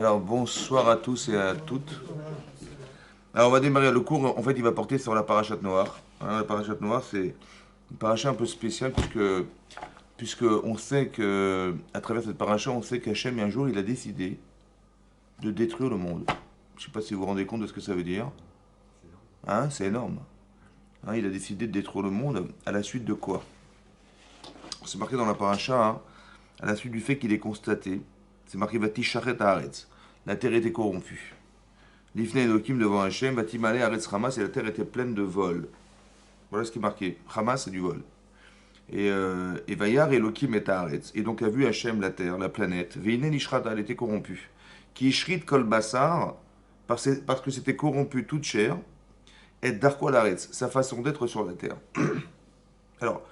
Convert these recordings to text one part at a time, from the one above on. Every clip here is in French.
Alors bonsoir à tous et à toutes. Alors on va démarrer le cours, en fait il va porter sur la parachate noire. La parachate noire c'est une paracha un peu spéciale puisque on sait que à travers cette paracha on sait qu'Hachem un jour il a décidé de détruire le monde. Je ne sais pas si vous vous rendez compte de ce que ça veut dire. Hein, c'est énorme. Hein, il a décidé de détruire le monde à la suite de quoi? C'est marqué dans la paracha, hein, à la suite du fait qu'il est constaté. C'est marqué Vatisharet Haaretz. La terre était corrompue. L'Ifne Elohim devant Hachem, Vatimale Haaretz Hamas, et la terre était pleine de vol. Voilà ce qui est marqué. Hamas, c'est du vol. Et Vayar Elohim et Haaretz. Et donc a vu Hachem la terre, la planète. Veine Nishrat, elle était corrompue. Qui Ishrit Kol Basar, parce que c'était corrompu toute chair. Et Darko Haaretz, sa façon d'être sur la terre. Alors,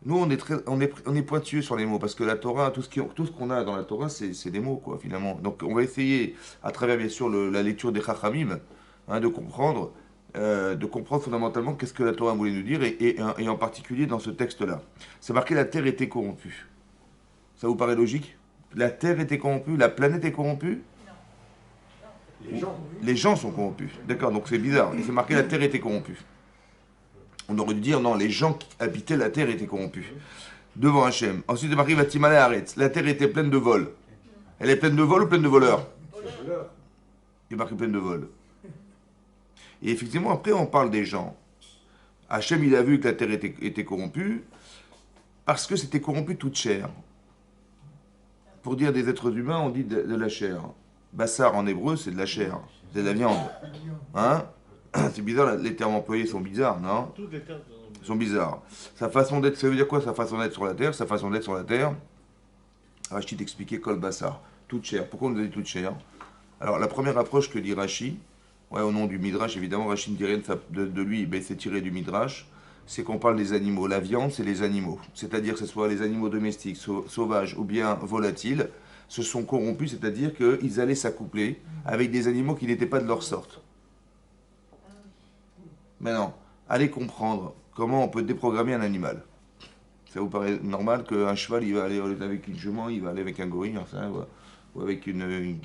nous, on est pointilleux sur les mots, parce que la Torah, tout ce qu'on a dans la Torah, c'est des mots, quoi, finalement. Donc, on va essayer, à travers, bien sûr, la lecture des Chachamim, hein, de comprendre fondamentalement qu'est-ce que la Torah voulait nous dire, et en particulier dans ce texte-là. C'est marqué la terre était corrompue. Ça vous paraît logique? La terre était corrompue, la planète est corrompue? Les gens sont corrompus. D'accord, donc c'est bizarre. Et c'est marqué la terre était corrompue. On aurait dû dire non, les gens qui habitaient la terre étaient corrompus. Devant Hachem. Ensuite, il marqué Vatimale Haaretz. La terre était pleine de vols. Elle est pleine de vols ou pleine de voleurs? Il est marqué pleine de vols. Et effectivement, après, on parle des gens. Hachem, il a vu que la terre était corrompue parce que c'était corrompu toute chair. Pour dire des êtres humains, on dit de la chair. Bassar en hébreu, c'est de la chair. C'est de la viande. Hein? C'est bizarre, les termes employés sont bizarres, non? Ils sont bizarres. Sa façon d'être, ça veut dire quoi sa façon d'être sur la terre? Sa façon d'être sur la terre, Rachid expliquait Kol Bassar, toute chair. Pourquoi on nous a dit toute chair? Alors la première approche que dit Rashi, ouais, au nom du Midrash, évidemment, Rachid dirait de lui, ben, c'est tiré du Midrash, c'est qu'on parle des animaux. La viande, c'est les animaux. C'est-à-dire que ce soit les animaux domestiques, sauvages ou bien volatiles, se sont corrompus, c'est-à-dire qu'ils allaient s'accoupler avec des animaux qui n'étaient pas de leur sorte. Maintenant, allez comprendre comment on peut déprogrammer un animal. Ça vous paraît normal qu'un cheval, il va aller avec une jument, il va aller avec un gorille, enfin, ou avec une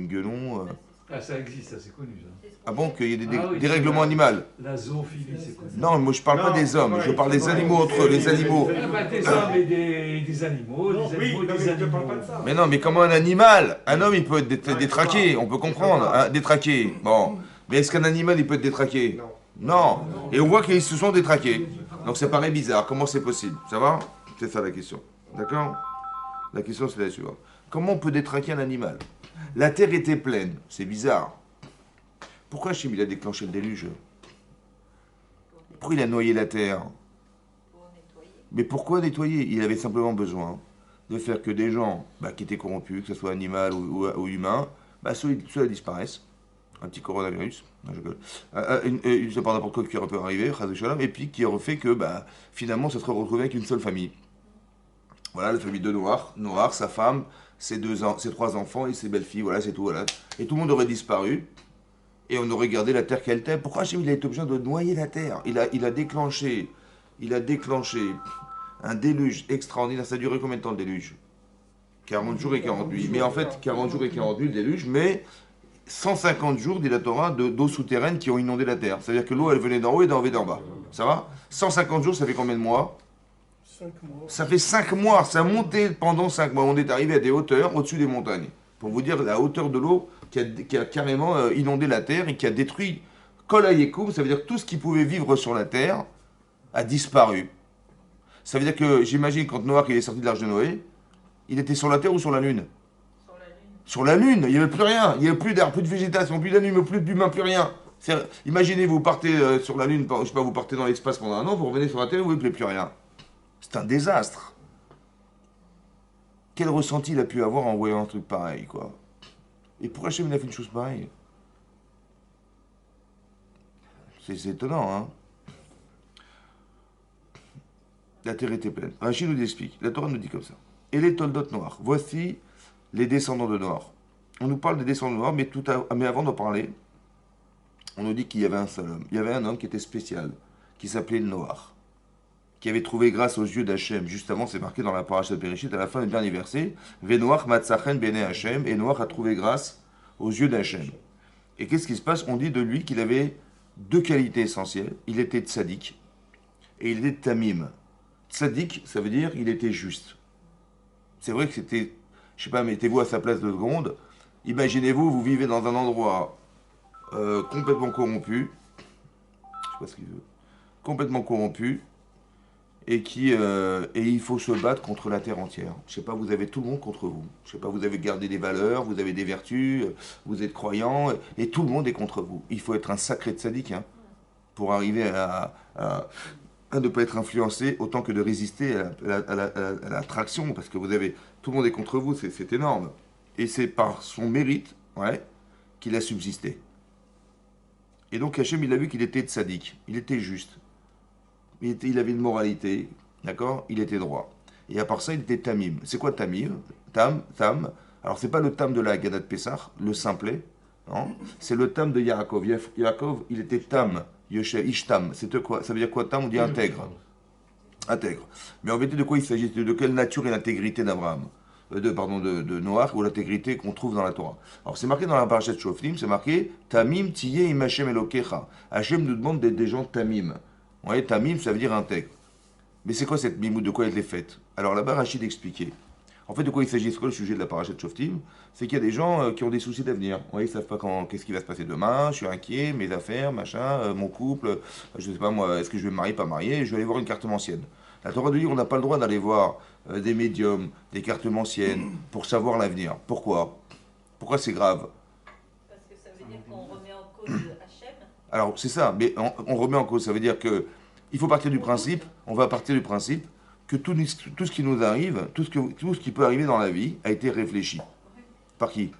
guenon. Ah, ça existe, ça c'est connu ça. Ah bon, qu'il y ait Ah oui, des c'est règlements animaux? la zoophilie, c'est connu. Non, moi je parle pas des hommes, je parle des animaux entre eux, les animaux. Ah bah, des hommes et des animaux, des animaux, des animaux. Mais non, mais comment un animal? Un homme, il peut être détraqué, on peut comprendre, hein, détraqué. Bon, mais est-ce qu'un animal, il peut être détraqué? Non. Et on voit qu'ils se sont détraqués. Donc ça paraît bizarre. Comment c'est possible? Ça va? C'est ça la question. D'accord? La question c'est la suivante. Comment on peut détraquer un animal? La terre était pleine. C'est bizarre. Pourquoi Hachem il a déclenché le déluge? Pourquoi il a noyé la terre? Mais pourquoi nettoyer? Il avait simplement besoin de faire que des gens qui étaient corrompus, que ce soit animal ou humain, ceux-là disparaissent. Un petit coronavirus, non, je rigole. Je sais pas n'importe quoi qui aurait pu arriver, Chaz v'Shalom, et puis qui aurait fait que finalement ça serait retrouvé avec une seule famille. Voilà, la famille de Noir, sa femme, ses trois enfants et ses belles-filles, voilà, c'est tout, voilà. Et tout le monde aurait disparu, et on aurait gardé la terre qu'elle était. Pourquoi Hachem il a été obligé de noyer la terre? Il a déclenché un déluge extraordinaire. Ça a duré combien de temps le déluge? 40 jours et 40 nuits. Mais en fait, 40 jours et 40 nuits le déluge, mais 150 jours, dit la Torah, d'eau souterraine qui ont inondé la terre. C'est-à-dire que l'eau, elle venait d'en haut et d'en bas. Ça va? 150 jours, ça fait combien de mois? 5 mois. Ça fait 5 mois. Ça a monté pendant 5 mois. On est arrivé à des hauteurs au-dessus des montagnes. Pour vous dire la hauteur de l'eau qui a carrément inondé la terre et qui a détruit Kol Hayekum, ça veut dire que tout ce qui pouvait vivre sur la terre a disparu. Ça veut dire que, j'imagine, quand Noach il est sorti de l'arche de Noé, il était sur la terre ou sur la lune? Sur la Lune, il n'y avait plus rien. Il n'y avait plus d'air, plus de végétation, plus d'animaux, plus d'humains, plus rien. Imaginez, vous partez sur la Lune, je sais pas, vous partez dans l'espace pendant un an, vous revenez sur la Terre, vous ne voyez plus rien. C'est un désastre. Quel ressenti il a pu avoir en voyant un truc pareil, quoi? Et pourquoi Hachem il a fait une chose pareille? C'est étonnant, hein? La terre était pleine. Rachid nous explique. La Torah nous dit comme ça. Et les toldotes noirs. Voici les descendants de Noir. On nous parle des descendants de Noir, mais avant d'en parler, on nous dit qu'il y avait un seul homme. Il y avait un homme qui était spécial, qui s'appelait Noir, qui avait trouvé grâce aux yeux d'Hachem. Juste avant, c'est marqué dans la paracha de Bereshit, à la fin du dernier verset, Venoach matzachen bene Hachem, et Noach a trouvé grâce aux yeux d'Hachem. Et qu'est-ce qui se passe? On dit de lui qu'il avait deux qualités essentielles. Il était tzaddik et il était tamim. Tzaddik, ça veut dire il était juste. C'est vrai que c'était, je sais pas, mettez-vous à sa place 2 secondes. Imaginez-vous, vous vivez dans un endroit complètement corrompu, je sais pas ce qu'il veut, complètement corrompu, et il faut se battre contre la terre entière. Je sais pas, vous avez tout le monde contre vous. Je sais pas, vous avez gardé des valeurs, vous avez des vertus, vous êtes croyants, et tout le monde est contre vous. Il faut être un sacré tzaddik, hein, pour arriver à ne pas être influencé autant que de résister à l'attraction, parce que tout le monde est contre vous, c'est énorme. Et c'est par son mérite, ouais, qu'il a subsisté. Et donc Hachem, il a vu qu'il était tzaddik, il était juste. Il avait une moralité, d'accord? Il était droit. Et à part ça, il était tamim. C'est quoi tamim? Tam. Alors, c'est pas le tam de la Haggadah de Pessah, le simplet, non? C'est le tam de Yaakov. Yaakov, il était tam, ishtam. C'était quoi? Ça veut dire quoi tam? On dit intègre. Intègre. Mais en vérité, de quoi il s'agit? De quelle nature et l'intégrité d'Abraham? De Noach, ou l'intégrité qu'on trouve dans la Torah. Alors, c'est marqué dans la parashat Shoftim, c'est marqué Tamim tiye im Hashem elokecha. Hashem nous demande d'être des gens tamim. Vous voyez, tamim, ça veut dire intègre. Mais c'est quoi cette mimout? De quoi elle est faite? Alors là-bas, Rachid expliquait. En fait, de quoi il s'agit? C'est quoi le sujet de la parashat Shoftim? C'est qu'il y a des gens qui ont des soucis d'avenir. Vous voyez, ils ne savent pas qu'est-ce qui va se passer demain, je suis inquiet, mes affaires, machin, mon couple, je ne sais pas moi, est-ce que je vais me marier, pas marier, je vais aller voir une cartomancienne. La Torah nous dit qu'on n'a pas le droit d'aller voir des médiums, des cartomanciennes, pour savoir l'avenir. Pourquoi? Pourquoi c'est grave? Parce que ça veut dire qu'on remet en cause Hachem. Alors, c'est ça, mais on remet en cause. Ça veut dire que il faut partir du principe, on va partir du principe que tout ce qui nous arrive, tout ce qui peut arriver dans la vie a été réfléchi. Par qui?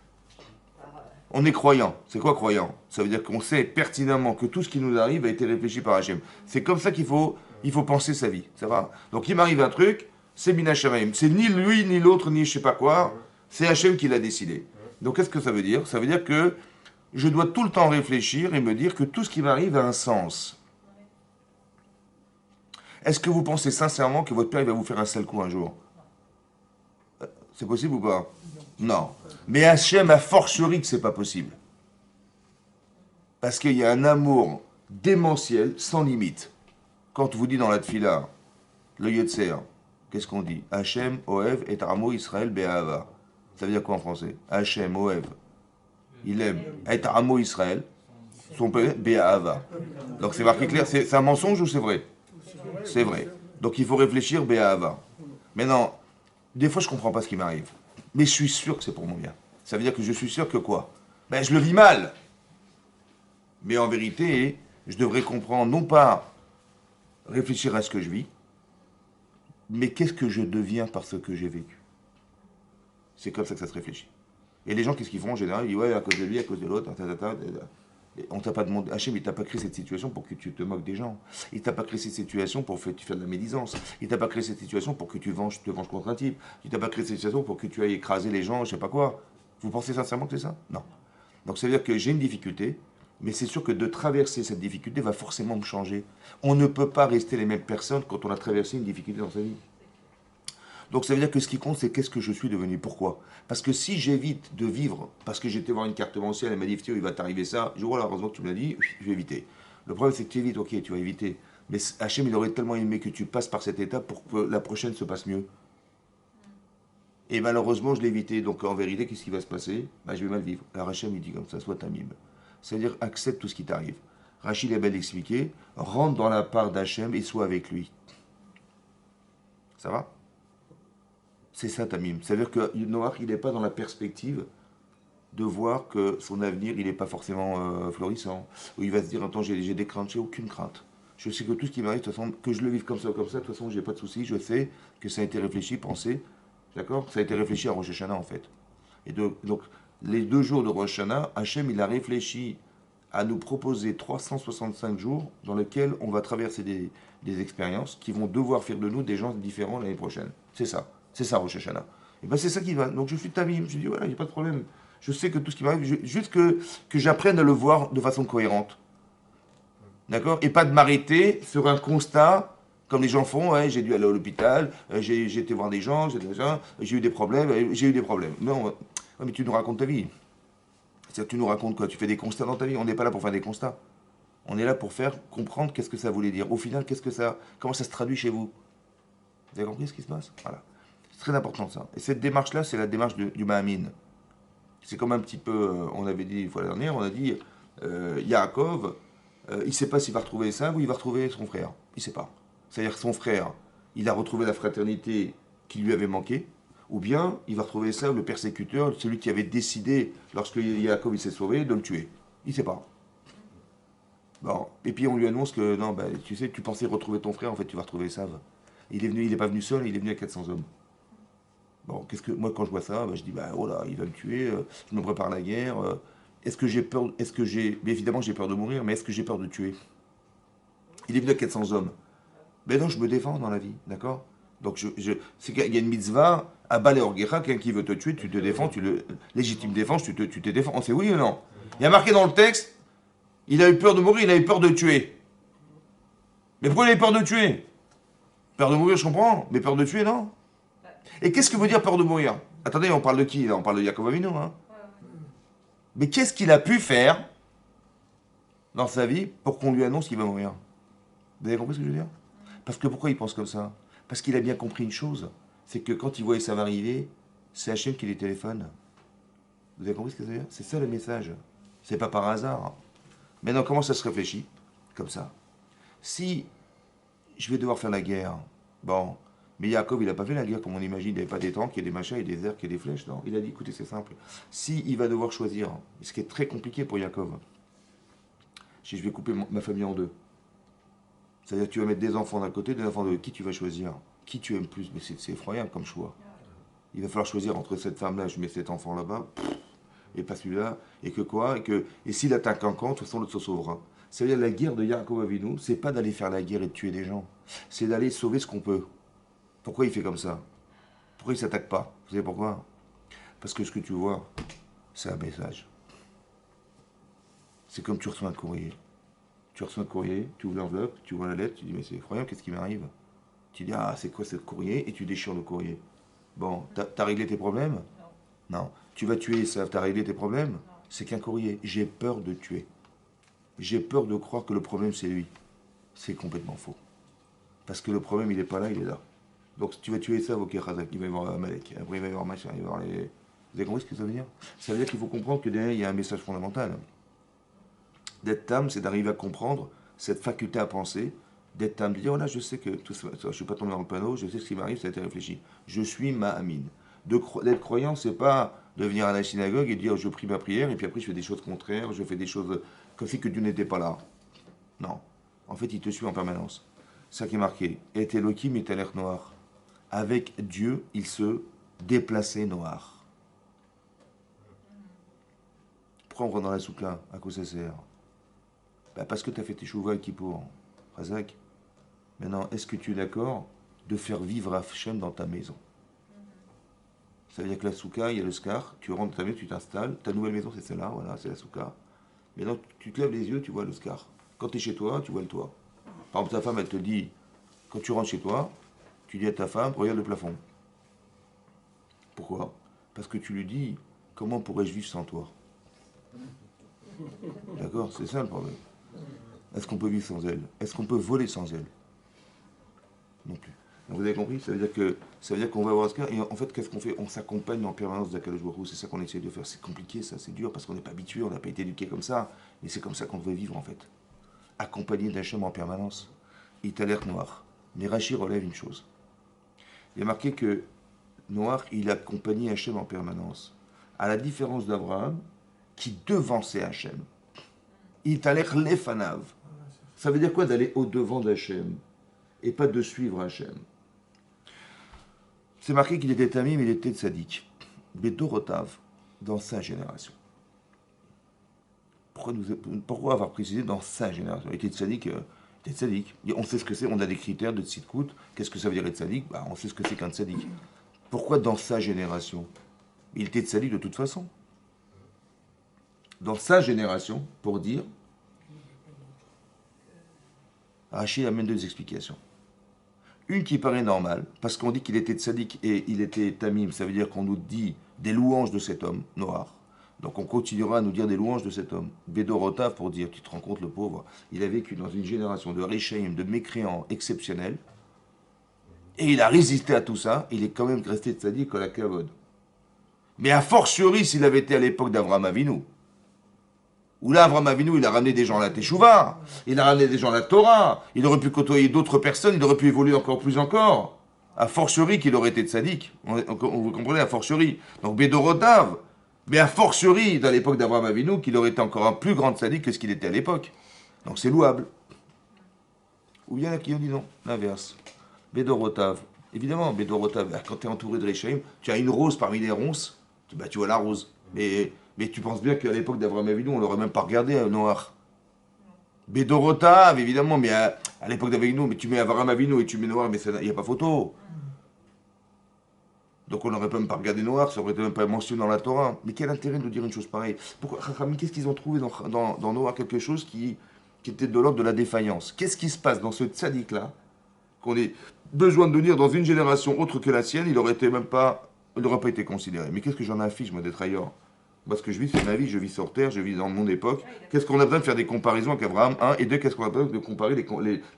On est croyant. C'est quoi croyant? Ça veut dire qu'on sait pertinemment que tout ce qui nous arrive a été réfléchi par Hachem. C'est comme ça qu'il faut penser sa vie. Ça va? Donc il m'arrive un truc, c'est Bin Hashem. C'est ni lui, ni l'autre, ni je sais pas quoi. C'est Hachem qui l'a décidé. Donc qu'est-ce que ça veut dire? Ça veut dire que je dois tout le temps réfléchir et me dire que tout ce qui m'arrive a un sens. Est-ce que vous pensez sincèrement que votre père il va vous faire un sale coup un jour? C'est possible ou pas? Non. Mais Hachem a fortiori que c'est pas possible. Parce qu'il y a un amour démentiel, sans limite. Quand vous dit dans la tfila, le Yetzer, qu'est-ce qu'on dit? Hachem, Oev, et Amo, Israël, Be'ahava. Ça veut dire quoi en français? Hachem, Oev, il aime, et Amo, Israël, son père, Be'ahava. Donc c'est marqué clair, c'est un mensonge ou c'est vrai? C'est vrai. Donc il faut réfléchir, Be'ahava. Maintenant, des fois je comprends pas ce qui m'arrive. Mais je suis sûr que c'est pour mon bien. Ça veut dire que je suis sûr que quoi? Ben je le vis mal. Mais en vérité, je devrais comprendre, non pas réfléchir à ce que je vis, mais qu'est-ce que je deviens par ce que j'ai vécu. C'est comme ça que ça se réfléchit. Et les gens, qu'est-ce qu'ils font en général? Ils disent, ouais, à cause de lui, à cause de l'autre, on t'a pas demandé, Hachem, il t'a pas créé cette situation pour que tu te moques des gens. Il t'a pas créé cette situation pour que tu fasses de la médisance. Il t'a pas créé cette situation pour que tu te venges contre un type. Il t'a pas créé cette situation pour que tu ailles écraser les gens, je sais pas quoi. Vous pensez sincèrement que c'est ça? Non. Donc ça veut dire que j'ai une difficulté, mais c'est sûr que de traverser cette difficulté va forcément me changer. On ne peut pas rester les mêmes personnes quand on a traversé une difficulté dans sa vie. Donc ça veut dire que ce qui compte, c'est qu'est-ce que je suis devenu. Pourquoi? Parce que si j'évite de vivre, parce que j'étais voir une carte mensuelle, elle m'a dit, il va t'arriver ça, je dis, voilà, heureusement que tu me l'as dit, je vais éviter. Le problème, c'est que tu évites, ok, tu vas éviter. Mais Hachem, il aurait tellement aimé que tu passes par cette étape pour que la prochaine se passe mieux. Et malheureusement, je l'ai évité. Donc en vérité, qu'est-ce qui va se passer? Je vais mal vivre. Alors Hachem, il dit comme ça, sois tamim. C'est-à-dire, accepte tout ce qui t'arrive. Rachid a bien expliqué, rentre dans la part d'Hachem et sois avec lui. Ça va? C'est ça, Tamim. C'est-à-dire que Noach, il n'est pas dans la perspective de voir que son avenir, il n'est pas forcément florissant. Où il va se dire, attends, j'ai des craintes, j'ai aucune crainte. Je sais que tout ce qui m'arrive, de toute façon, que je le vive comme ça, de toute façon, j'ai pas de souci. Je sais que ça a été réfléchi, pensé. D'accord? Ça a été réfléchi à Rosh Hashanah, en fait. Et donc, les 2 jours de Rosh Hashanah, Hachem, il a réfléchi à nous proposer 365 jours dans lesquels on va traverser des expériences qui vont devoir faire de nous des gens différents l'année prochaine. C'est ça. C'est ça, Rosh Hashanah. Et bien c'est ça qui va. Donc je suis tamim. Je dis, voilà, il n'y a pas de problème. Je sais que tout ce qui m'arrive, juste que j'apprenne à le voir de façon cohérente. D'accord? Et pas de m'arrêter sur un constat, comme les gens font, ouais, j'ai dû aller à l'hôpital, j'ai été voir des gens, j'ai eu des problèmes, j'ai eu des problèmes. Non, ouais, mais tu nous racontes ta vie. Tu nous racontes quoi? Tu fais des constats dans ta vie? On n'est pas là pour faire des constats. On est là pour faire comprendre qu'est-ce que ça voulait dire. Au final, comment ça se traduit chez vous? Vous avez compris ce qui se passe? Voilà. C'est très important ça. Et cette démarche-là, c'est la démarche du Mahamin. C'est comme un petit peu, on avait dit une fois dernière, on a dit, Yaakov, il ne sait pas s'il va retrouver Esav ou il va retrouver son frère. Il ne sait pas. C'est-à-dire que son frère, il a retrouvé la fraternité qui lui avait manqué, ou bien il va retrouver Esav, le persécuteur, celui qui avait décidé, lorsque Yaakov il s'est sauvé, de le tuer. Il ne sait pas. Bon. Et puis on lui annonce que, non, bah, tu sais, tu pensais retrouver ton frère, en fait tu vas retrouver Esav. Il n'est pas venu seul, il est venu à 400 hommes. Bon, moi quand je vois ça, bah, je dis bah oh là, il va me tuer, je me prépare à la guerre. Est-ce que j'ai peur? Mais évidemment j'ai peur de mourir, mais est-ce que j'ai peur de tuer? Il est venu à 400 hommes. Ben non, je me défends dans la vie, d'accord? Donc c'est qu'il y a une mitzvah à Balé Orguecha, quelqu'un qui veut te tuer, tu te défends, légitime défense, tu te défends. On sait oui ou non? Il y a marqué dans le texte, il a eu peur de mourir, il a eu peur de tuer. Mais pourquoi il a eu peur de tuer? Peur de mourir, je comprends, mais peur de tuer, non? Et qu'est-ce que veut dire peur de mourir? Attendez, on parle de qui là? On parle de Yaakov Avinu, hein? Mais qu'est-ce qu'il a pu faire dans sa vie pour qu'on lui annonce qu'il va mourir? Vous avez compris ce que je veux dire? Parce que pourquoi il pense comme ça? Parce qu'il a bien compris une chose, c'est que quand il voyait ça va arriver, c'est Hachem qui les téléphone. Vous avez compris ce que ça veut dire? C'est ça le message. C'est pas par hasard. Maintenant, comment ça se réfléchit? Comme ça. Si je vais devoir faire la guerre, bon, mais Yaakov, il n'a pas fait la guerre comme on imagine, il n'y avait pas des tanks, il y a des machins, il y a des airs, il y a des flèches, non. Il a dit, écoutez, c'est simple. Si il va devoir choisir, ce qui est très compliqué pour Yaakov, si je vais couper ma famille en deux, c'est-à-dire que tu vas mettre des enfants d'un côté, des enfants de l'autre, qui tu vas choisir? Qui tu aimes plus? Mais c'est effroyable comme choix. Il va falloir choisir entre cette femme-là, je mets cet enfant là-bas, et pas celui-là, et que quoi? Et s'il attaque un camp, de toute façon, l'autre se sauvera. C'est-à-dire la guerre de Yaakov Avinu, c'est pas d'aller faire la guerre et de tuer des gens, c'est d'aller sauver ce qu'on peut. Pourquoi il fait comme ça? Pourquoi il ne s'attaque pas? Vous savez pourquoi? Parce que ce que tu vois, c'est un message. C'est comme tu reçois un courrier. Tu reçois un courrier, tu ouvres l'enveloppe, tu vois la lettre, tu dis mais c'est effroyable, qu'est-ce qui m'arrive? Tu dis ah c'est quoi ce courrier? Et tu déchires le courrier. Bon, t'as réglé tes problèmes? Non. Tu vas tuer ça, t'as réglé tes problèmes? C'est qu'un courrier. J'ai peur de tuer. J'ai peur de croire que le problème c'est lui. C'est complètement faux. Parce que le problème il n'est pas là, il est là. Donc tu vas tuer ça, ok, Khazak, il va y avoir Amalek, après il va y avoir machin, il va y avoir les... Vous avez compris ce que ça veut dire? Ça veut dire qu'il faut comprendre que derrière il y a un message fondamental. D'être tam, c'est d'arriver à comprendre cette faculté à penser, d'être tam, de dire, voilà, je sais que tout ça, je ne suis pas tombé dans le panneau, je sais ce qui m'arrive, ça a été réfléchi. Je suis ma amine. D'être croyant, c'est pas de venir à la synagogue et dire, je prie ma prière, et puis après je fais des choses contraires, je fais des choses comme si que Dieu n'était pas là. Non. En fait, il te suit en permanence. Ça qui est marqué. Et Elohim est à l'air noir. Avec Dieu, il se déplaçait noir. Pourquoi on rentre dans la soukla? À quoi ça sert? Ben parce que tu as fait tes chouvas qui pour Razak. Maintenant, est-ce que tu es d'accord de faire vivre Hachem dans ta maison? Ça veut dire que la souka, il y a le scar, tu rentres dans ta maison, tu t'installes, ta nouvelle maison c'est celle-là, voilà, c'est la souka. Maintenant, tu te lèves les yeux, tu vois le scar. Quand tu es chez toi, tu vois le toit. Par exemple, ta femme, elle te dit, quand tu rentres chez toi, tu dis à ta femme, regarde le plafond. Pourquoi? Parce que tu lui dis, comment pourrais-je vivre sans toi? D'accord? C'est ça le problème. Est-ce qu'on peut vivre sans elle? Est-ce qu'on peut voler sans elle? Non plus. Donc vous avez compris? Ça veut dire qu'on va avoir ce cas. Et en fait, qu'est-ce qu'on fait? On s'accompagne en permanence d'Akadosh Baruch Hu. C'est ça qu'on essaie de faire. C'est compliqué, ça, c'est dur, parce qu'on n'est pas habitué, on n'a pas été éduqué comme ça. Mais c'est comme ça qu'on devrait vivre, en fait. Accompagné d'Hachem en permanence. Il t'a l'air noir. Mais Rachi relève une chose. Il y a marqué que Noir, il accompagnait Hachem en permanence. À la différence d'Abraham, qui devançait Hachem. Il t'a l'air lefanav. Ça veut dire quoi d'aller au-devant d'Hachem et pas de suivre Hachem? C'est marqué qu'il était tamim, il était tzaddik. Bedorotav, dans sa génération. Pourquoi avoir précisé dans sa génération? Il était tzaddik. On sait ce que c'est, on a des critères de tzidkout. Qu'est-ce que ça veut dire être tzaddik? On sait ce que c'est qu'un tzaddik. Pourquoi dans sa génération? Il était tzaddik de toute façon. Dans sa génération, pour dire, Rachid amène deux explications. Une qui paraît normale, parce qu'on dit qu'il était tzaddik et il était tamim, ça veut dire qu'on nous dit des louanges de cet homme noir. Donc on continuera à nous dire des louanges de cet homme. Bédorotav, pour dire, tu te rends compte, le pauvre, il a vécu dans une génération de Rishaïm, de mécréants exceptionnels, et il a résisté à tout ça, il est quand même resté tzaddik à la kavod. Mais a fortiori s'il avait été à l'époque d'Avraham Avinu, où là, Avraham Avinu, il a ramené des gens à la Teshuvah, il a ramené des gens à la Torah, il aurait pu côtoyer d'autres personnes, il aurait pu évoluer encore plus encore. A fortiori qu'il aurait été tzaddik. Vous comprenez, a fortiori. Donc Bédorotav, mais a fortiori, dans l'époque d'Avraham Avinu, qu'il aurait été encore un plus grand tzaddik que ce qu'il était à l'époque. Donc c'est louable. Ou bien là qui ont dit non, l'inverse. Bédorotav. Évidemment, Bédorotav, quand tu es entouré de Réchaïm, tu as une rose parmi les ronces, tu vois la rose. Mais tu penses bien qu'à l'époque d'Avraham Avinu, on ne l'aurait même pas regardé noir. Bédorotav, évidemment, mais à l'époque d'Avinu, mais tu mets Avraham Avinu et tu mets noir, mais il n'y a pas photo. Donc on n'aurait même pas regardé noir, ça aurait été même pas mentionné dans la Torah. Mais quel intérêt de nous dire une chose pareille? Pourquoi, qu'est-ce qu'ils ont trouvé dans Noir? Quelque chose qui était de l'ordre de la défaillance. Qu'est-ce qui se passe dans ce tzaddik-là, qu'on ait besoin de venir dans une génération autre que la sienne, il n'aurait pas été considéré. Mais qu'est-ce que j'en affiche, moi, d'être ailleurs? Parce que je vis, c'est ma vie, je vis sur Terre, je vis dans mon époque. Qu'est-ce qu'on a besoin de faire des comparaisons avec Abraham? Un, et deux, qu'est-ce qu'on a besoin de comparer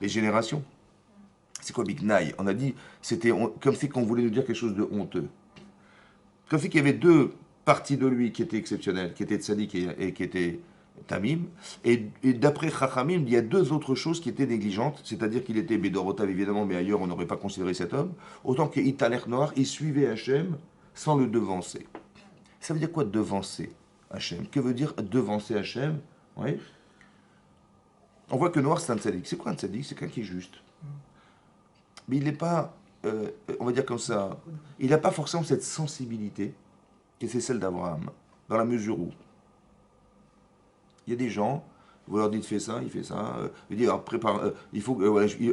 les générations? C'est quoi Big Nai? On a dit, c'était comme si qu'on voulait nous dire quelque chose de honteux. Comme si qu'il y avait deux parties de lui qui étaient exceptionnelles, qui étaient tzaddik et qui étaient tamim. Et d'après Chachamim, il y a deux autres choses qui étaient négligentes, c'est-à-dire qu'il était Bédorotav évidemment, mais ailleurs on n'aurait pas considéré cet homme. Autant qu'Italer Noir, il suivait Hachem sans le devancer. Ça veut dire quoi devancer Hachem? Que veut dire devancer Hachem? Oui. On voit que Noir c'est un tzaddik. C'est quoi un tzaddik? C'est quelqu'un qui est juste. Mais il n'est pas, on va dire comme ça, il n'a pas forcément cette sensibilité que c'est celle d'Abraham, dans la mesure où il y a des gens, vous leur dites fais ça, il fait ça, il dit alors prépare, il faut,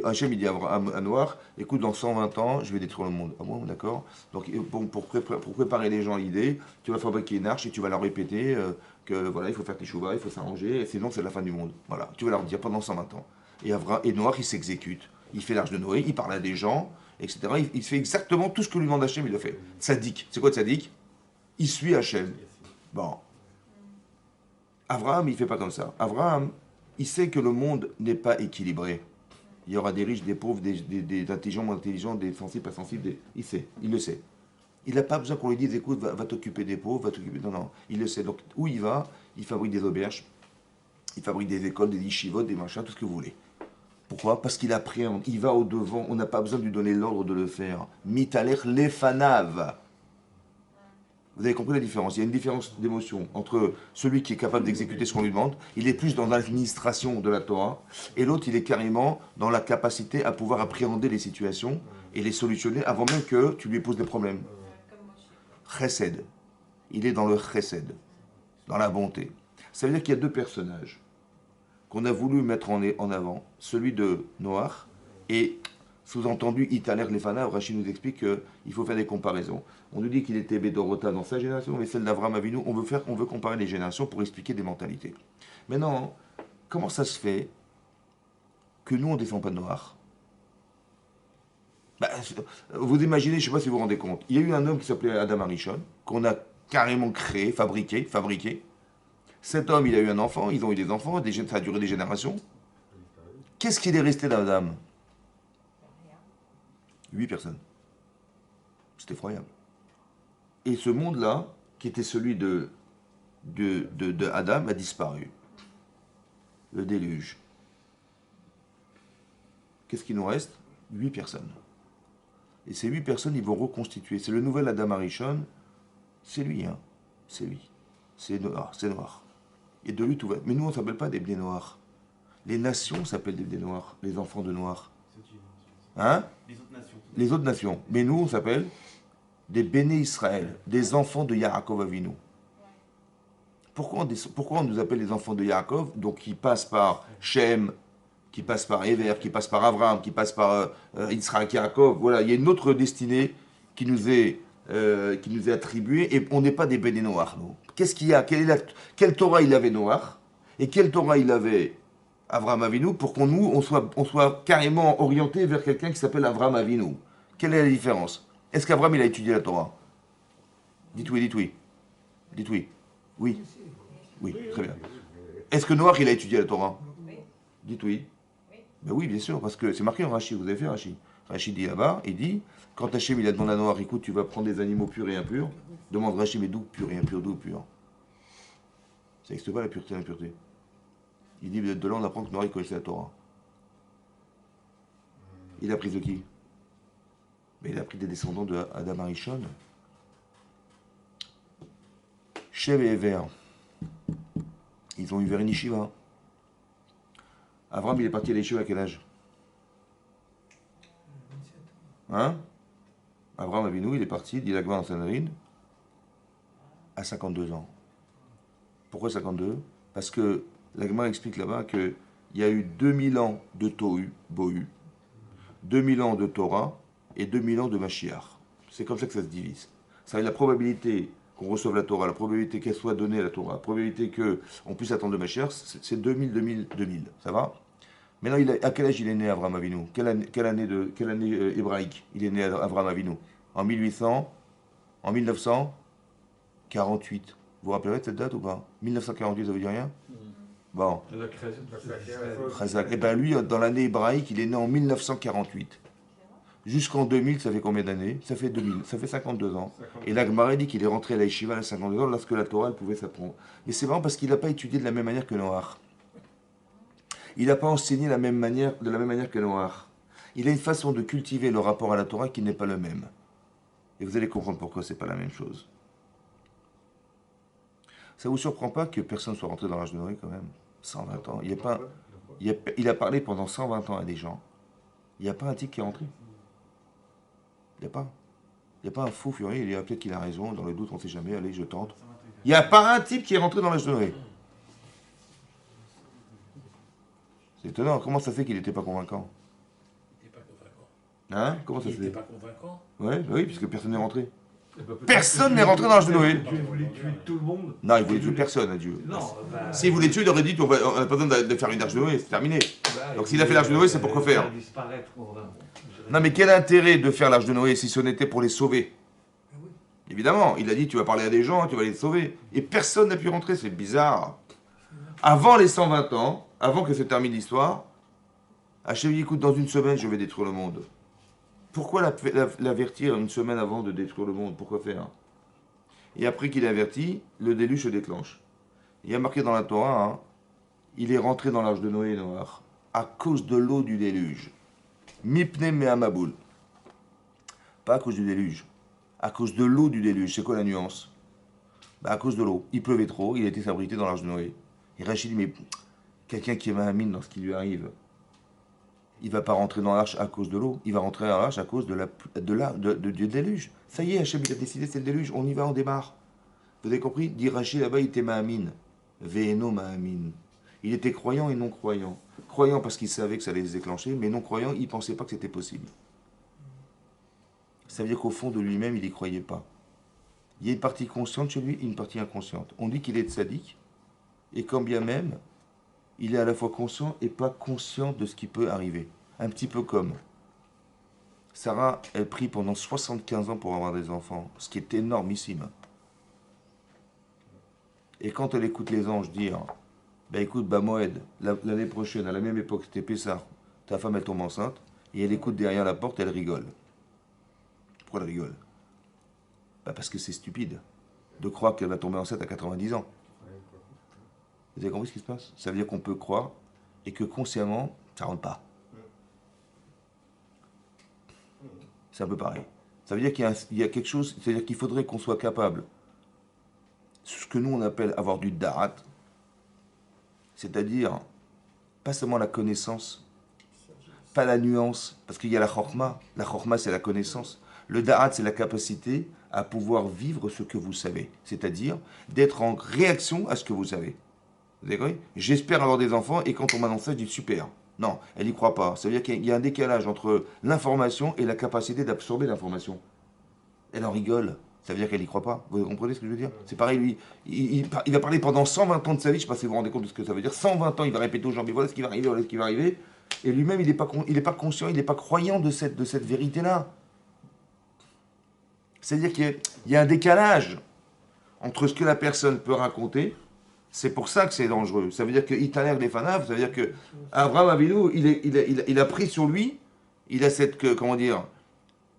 Hachem il dit à Noir, écoute dans 120 ans je vais détruire le monde. Ah bon d'accord. Donc pour préparer les gens à l'idée, tu vas fabriquer une arche et tu vas leur répéter que voilà il faut faire tes chouvas, il faut s'arranger, sinon c'est la fin du monde. Voilà, tu vas leur dire pendant 120 ans. Et Noir il s'exécute. Il fait l'arche de Noé, il parle à des gens, etc. Il fait exactement tout ce que lui demande Hachem, il le fait. Tzaddik, c'est quoi tzaddik? Il suit Hachem. Bon. Abraham, il ne fait pas comme ça. Abraham, il sait que le monde n'est pas équilibré. Il y aura des riches, des pauvres, des intelligents, moins intelligents, des sensibles, pas sensibles. Il sait, il le sait. Il n'a pas besoin qu'on lui dise, écoute, va t'occuper des pauvres, va t'occuper... Non, non, il le sait. Donc, où il va, il fabrique des auberges, il fabrique des écoles, des yeshivot, des machins, tout ce que vous voulez. Pourquoi? Parce qu'il appréhende, il va au-devant, on n'a pas besoin de lui donner l'ordre de le faire. Mitaler lefanav. Vous avez compris la différence? Il y a une différence d'émotion entre celui qui est capable d'exécuter ce qu'on lui demande, il est plus dans l'administration de la Torah, et l'autre, il est carrément dans la capacité à pouvoir appréhender les situations et les solutionner avant même que tu lui poses des problèmes. Chesed. Il est dans le chesed, dans la bonté. Ça veut dire qu'il y a deux personnages qu'on a voulu mettre en avant, celui de Noach et sous-entendu Italer Lefanav. Rachid nous explique qu'il faut faire des comparaisons. On nous dit qu'il était Bédorota dans sa génération, mais celle d'Avraham Avinu, on veut comparer les générations pour expliquer des mentalités. Maintenant, comment ça se fait que nous on ne descend pas de Noach? Vous imaginez, je ne sais pas si vous vous rendez compte, il y a eu un homme qui s'appelait Adam Arishon, qu'on a carrément créé, fabriqué. Cet homme, il a eu un enfant, ils ont eu des enfants, ça a duré des générations. Qu'est-ce qu'il est resté d'Adam? 8 personnes. C'est effroyable. Et ce monde-là, qui était celui de Adam, a disparu. Le déluge. Qu'est-ce qu'il nous reste? 8 personnes. Et ces 8 personnes, ils vont reconstituer. C'est le nouvel Adam Arishon. C'est lui, hein. C'est lui. C'est noir, c'est noir. Et de lui tout va. Mais nous, on ne s'appelle pas des Bnei Noirs. Les nations s'appellent des Bnei Noirs, les enfants de Noir. Hein? Les autres nations. Mais nous, on s'appelle des Béné Israël, des enfants de Yaakov Avinu. Pourquoi on nous appelle les enfants de Yaakov? Donc qui passent par Shem, qui passent par Ever, qui passent par Abraham, qui passent par Yitzhak, Yaakov. Voilà, il y a une autre destinée qui nous est attribuée et on n'est pas des Béné Noirs, nous. Qu'est-ce qu'il y a? Quelle Torah il avait Noach et quelle Torah il avait Avraham Avinu pour qu'on soit carrément orienté vers quelqu'un qui s'appelle Avraham Avinu? Quelle est la différence? Est-ce qu'Avraham il a étudié la Torah? Dites oui, dites oui. Dites oui. Oui. Oui, très bien. Est-ce que Noach, il a étudié la Torah? Oui. Dites oui. Oui. Ben oui, bien sûr, parce que c'est marqué en Rashi, vous avez fait Rashi. Rashi dit là-bas, il dit, quand Hachem il a demandé à Noach, écoute, tu vas prendre des animaux purs et impurs, demande Rashi, mais d'où pur et impur, d'où pur? Ça n'existe pas la pureté et l'impureté. Il dit, de là on apprend que Noach il connaissait la Torah. Il a pris de qui? Mais il a pris des descendants de Adam Arishon. Shev et Ever, ils ont eu vers une yeshiva. Avram, il est parti à l'yeshiva à quel âge? Hein? Avram Avinu, il est parti d'Ilagma en Sanarine à 52 ans. Pourquoi 52? Parce que l'Agma explique là-bas qu'il y a eu 2000 ans de Tohu, Bohu, 2000 ans de Torah et 2000 ans de Mashiach. C'est comme ça que ça se divise. Ça veut dire la probabilité qu'on reçoive la Torah, la probabilité qu'elle soit donnée à la Torah, la probabilité qu'on puisse attendre le Mashiach, c'est 2000, 2000, 2000. Ça va? Maintenant, à quel âge il est né Avram Avinu? Quelle année hébraïque il est né Avram Avinu? En 1800? En 1948. Vous vous rappellerez de cette date ou pas? 1948, ça veut dire rien? Bon. Et bien lui, dans l'année hébraïque, il est né en 1948. Jusqu'en 2000, ça fait combien d'années? Ça fait 2000, ça fait 52 ans. Et la Gemara dit qu'il est rentré à la yeshiva à 52 ans lorsque la Torah elle pouvait s'apprendre. Et c'est marrant parce qu'il n'a pas étudié de la même manière que Noach. Il n'a pas enseigné de la même manière que Noach. Il a une façon de cultiver le rapport à la Torah qui n'est pas le même. Et vous allez comprendre pourquoi c'est pas la même chose. Ça ne vous surprend pas que personne soit rentré dans l'âge de Noé quand même? 120 ans. Il a parlé pendant 120 ans à des gens. Il n'y a pas un type qui est rentré. Il n'y a pas. Il n'y a pas un fou furieux, il dit peut-être qu'il a raison, dans le doute on ne sait jamais, allez je tente. Il n'y a pas un type qui est rentré dans l'âge de Noé. C'est étonnant, comment ça fait qu'il n'était pas convaincant? Il n'était pas convaincant. Hein? Comment ça se Il fait? n'était pas convaincant. Ouais, oui, puisque personne n'est rentré. Personne n'est rentré dans l'âge de Noé. Dieu voulait tuer tout le monde. Non, il voulait tuer personne, à Dieu. Non, bah, S'il voulait tuer, il aurait dit on n'a pas besoin de faire une arche de Noé, c'est terminé. bah, Donc s'il a fait l'arche de Noé, c'est pour quoi faire? Disparaître, Non mais quel intérêt de faire l'arche de Noé si ce n'était pour les sauver? Évidemment, il a dit tu vas parler à des gens, tu vas les sauver. Et personne n'a pu rentrer, c'est bizarre. Avant les 120 ans, avant que se termine l'histoire, Hachem dit écoute, dans une semaine, je vais détruire le monde. Pourquoi l'avertir une semaine avant de détruire le monde? Pourquoi faire? Et après qu'il est averti, le déluge se déclenche. Il y a marqué dans la Torah, hein, il est rentré dans l'arche de Noé, Noach, à cause de l'eau du déluge. Mipne me'amaboul. Pas à cause du déluge. À cause de l'eau du déluge. C'est quoi la nuance? À cause de l'eau. Il pleuvait trop, il a été abrité dans l'arche de Noé. Et Rachid dit, mais quelqu'un qui est mahamine dans ce qui lui arrive, il ne va pas rentrer dans l'arche à cause de l'eau. Il va rentrer dans l'arche à cause du déluge. Ça y est, Hachem il a décidé, c'est le déluge. On y va, on démarre. Vous avez compris? Dit Rachid là-bas, il était mahamine. Ve'eno mahamine. Il était croyant et non croyant. Croyant parce qu'il savait que ça allait se déclencher, mais non croyant, il ne pensait pas que c'était possible. Ça veut dire qu'au fond de lui-même, il n'y croyait pas. Il y a une partie consciente chez lui et une partie inconsciente. On dit qu'il est tzaddik, et quand bien même, il est à la fois conscient et pas conscient de ce qui peut arriver. Un petit peu comme Sarah, elle prie pendant 75 ans pour avoir des enfants, ce qui est énormissime. Et quand elle écoute les anges dire ben écoute, Moed, l'année prochaine, à la même époque, c'était Pessah, ta femme elle tombe enceinte, et elle écoute derrière la porte, elle rigole. Pourquoi elle rigole? Parce que c'est stupide de croire qu'elle va tomber enceinte à 90 ans. Vous avez compris ce qui se passe? Ça veut dire qu'on peut croire et que consciemment, ça ne rentre pas. C'est un peu pareil. Ça veut dire qu'il y a quelque chose, c'est-à-dire qu'il faudrait qu'on soit capable, ce que nous on appelle avoir du darat, c'est-à-dire pas seulement la connaissance, pas la nuance, parce qu'il y a la chorma. La chorma, c'est la connaissance. Le darat, c'est la capacité à pouvoir vivre ce que vous savez, c'est-à-dire d'être en réaction à ce que vous savez. Vous avez compris? J'espère avoir des enfants et quand on m'annonce ça, je dis super. Non, elle n'y croit pas. Ça veut dire qu'il y a un décalage entre l'information et la capacité d'absorber l'information. Elle en rigole. Ça veut dire qu'elle n'y croit pas. Vous comprenez ce que je veux dire? C'est pareil, lui. Il va parler pendant 120 ans de sa vie. Je ne sais pas si vous vous rendez compte de ce que ça veut dire. 120 ans, il va répéter aux gens, mais voilà ce qui va arriver, voilà ce qui va arriver. Et lui-même, il n'est pas conscient, il n'est pas croyant de cette vérité-là. C'est-à-dire qu'il y a un décalage entre ce que la personne peut raconter. C'est pour ça que c'est dangereux. Ça veut dire que Italer les Fanav, ça veut dire que Abraham Avinu, il a pris sur lui, il a cette, comment dire,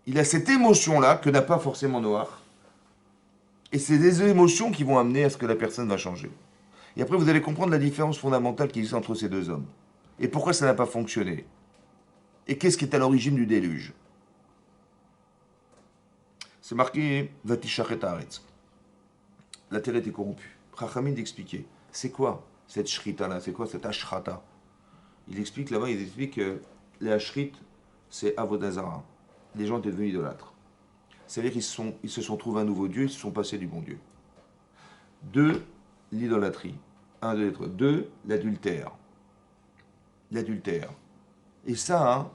il a cette émotion-là que n'a pas forcément Noir. Et c'est des émotions qui vont amener à ce que la personne va changer. Et après, vous allez comprendre la différence fondamentale qui existe entre ces deux hommes. Et pourquoi ça n'a pas fonctionné. Et qu'est-ce qui est à l'origine du déluge. C'est marqué Vatishachet Haaretz. La terre était corrompue. Chachamim d'expliquer. C'est quoi cette shrita-là? C'est quoi cette ashrata? Il explique là-bas, il explique que les ashrit, c'est avodazara. Les gens étaient devenus idolâtres. C'est-à-dire qu'ils se sont trouvés un nouveau Dieu, ils se sont passés du bon Dieu. 2, l'idolâtrie. 1, 2, 3. 2, l'adultère. L'adultère. Et ça, hein,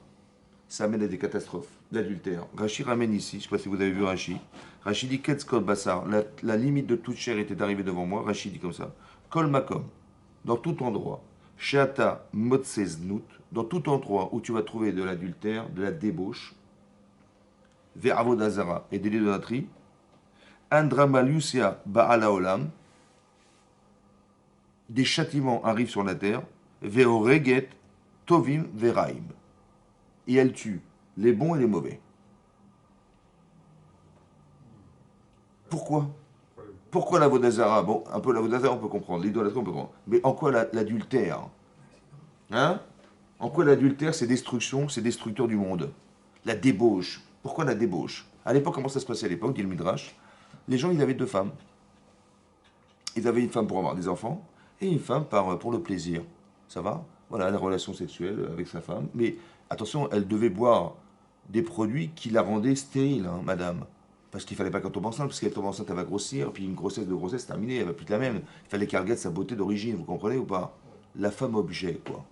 ça amène à des catastrophes. L'adultère. Rashi ramène ici, je ne sais pas si vous avez vu Rashi. Rashi dit Ketz Kol Bassar. La limite de toute chair était arrivée devant moi. Rashi dit comme ça. Kol Makom. Dans tout endroit. Sheata Motseznut. Dans tout endroit où tu vas trouver de l'adultère, de la débauche. Ve'avodazara et de l'idolâtrie. Andramaliusia Ba'ala Olam. Des châtiments arrivent sur la terre. Ve'oreget Tovim Ve'raim. Et elle tue les bons et les mauvais. Pourquoi? Pourquoi la Vodazara? Bon, un peu la Vodazara on peut comprendre, l'idolâtrie on peut comprendre. Mais en quoi l'adultère? Hein? En quoi l'adultère c'est destruction, c'est destructeur du monde? La débauche. Pourquoi la débauche? À l'époque, comment ça se passait à l'époque, dit le Midrash? Les gens, ils avaient deux femmes. Ils avaient une femme pour avoir des enfants et une femme pour le plaisir. Ça va? Voilà, la relation sexuelle avec sa femme. Mais attention, elle devait boire des produits qui la rendaient stérile, hein, madame. Parce qu'il ne fallait pas qu'elle tombe enceinte, parce qu'elle tombe enceinte, elle va grossir, puis une grossesse de grossesse terminée, elle va plus être la même. Il fallait qu'elle regarde sa beauté d'origine, vous comprenez ou pas? La femme objet, quoi.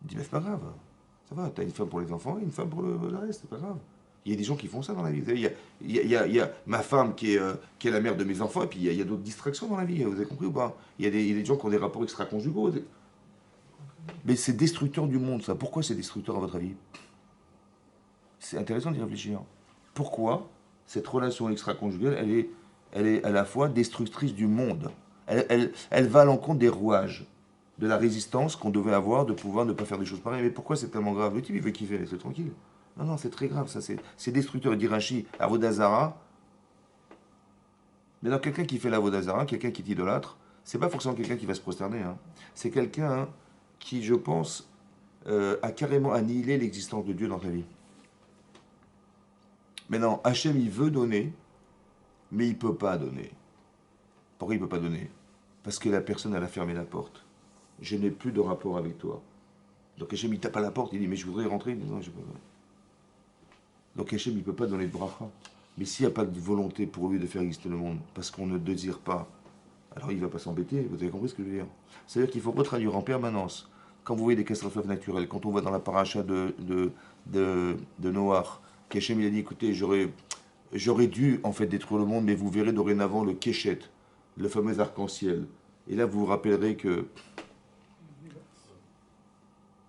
Il dit, mais c'est pas grave. Ça va, t'as une femme pour les enfants et une femme pour le reste, c'est pas grave. Il y a des gens qui font ça dans la vie. Vous savez, il y a ma femme qui est la mère de mes enfants, et puis il y a d'autres distractions dans la vie, vous avez compris ou pas? Il y a des gens qui ont des rapports extra-conjugaux. Mais c'est destructeur du monde, ça. Pourquoi c'est destructeur à votre avis? C'est intéressant d'y réfléchir. Pourquoi cette relation extra-conjugale, elle est à la fois destructrice du monde? Elle va à l'encontre des rouages, de la résistance qu'on devait avoir, de pouvoir ne pas faire des choses pareilles. Mais pourquoi c'est tellement grave? Le type, il veut kiffer, laissez-le tranquille. Non, non, c'est très grave, ça, c'est destructeur. D'Irachi, Avodazara. Mais dans quelqu'un qui fait l'Avodazara, quelqu'un qui est idolâtre, c'est pas forcément quelqu'un qui va se prosterner. Hein. C'est quelqu'un hein, qui, je pense, a carrément annihilé l'existence de Dieu dans ta vie. Maintenant, Hachem, il veut donner, mais il ne peut pas donner. Pourquoi il ne peut pas donner? Parce que la personne, elle a fermé la porte. Je n'ai plus de rapport avec toi. Donc Hachem, il tape à la porte, il dit, mais je voudrais rentrer. Il dit, non, je peux pas. Donc Hachem, il ne peut pas donner de bracha. Mais s'il n'y a pas de volonté pour lui de faire exister le monde, parce qu'on ne désire pas, alors il ne va pas s'embêter. Vous avez compris ce que je veux dire? C'est-à-dire qu'il faut retraduire en permanence. Quand vous voyez des catastrophes naturelles, quand on voit dans la paracha de Noach, qu'Hachem il a dit, écoutez, j'aurais dû en fait détruire le monde, mais vous verrez dorénavant le Keshet, le fameux arc-en-ciel. Et là, vous vous rappellerez que...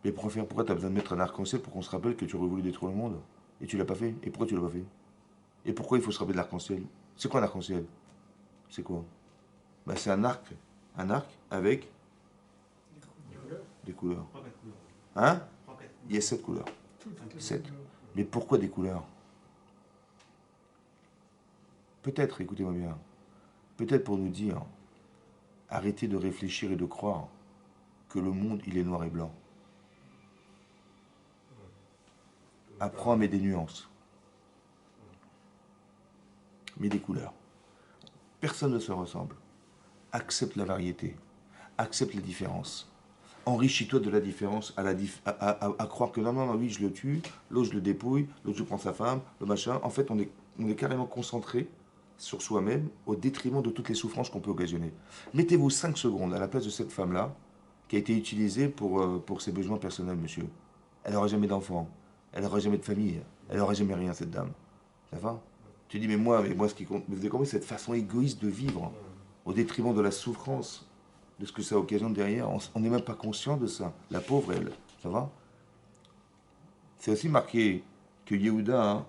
Mais pourquoi tu as besoin de mettre un arc-en-ciel pour qu'on se rappelle que tu aurais voulu détruire le monde? Et tu l'as pas fait? Et pourquoi tu l'as pas fait? Et pourquoi il faut se rappeler de l'arc-en-ciel? C'est quoi un arc-en-ciel? C'est quoi? Ben, c'est un arc avec des couleurs. Hein? Il y a 7 couleurs. 7. Mais pourquoi des couleurs? Peut-être, écoutez-moi bien, peut-être pour nous dire, arrêtez de réfléchir et de croire que le monde, il est noir et blanc. Apprends à mettre des nuances. Mets des couleurs. Personne ne se ressemble. Accepte la variété. Accepte la différence. Enrichis-toi de la différence à croire que non, non, non, lui je le tue, l'autre je le dépouille, l'autre je prends sa femme, le machin. En fait, on est carrément concentré sur soi-même au détriment de toutes les souffrances qu'on peut occasionner. Mettez-vous 5 secondes à la place de cette femme-là qui a été utilisée pour ses besoins personnels, monsieur. Elle n'aura jamais d'enfant, elle n'aura jamais de famille, elle n'aura jamais rien, cette dame. Ça va? Tu dis, mais moi, ce qui compte, vous avez compris, cette façon égoïste de vivre au détriment de la souffrance, de ce que ça occasionne derrière, on n'est même pas conscient de ça. La pauvre, elle, ça va? C'est aussi marqué que Yehuda, hein,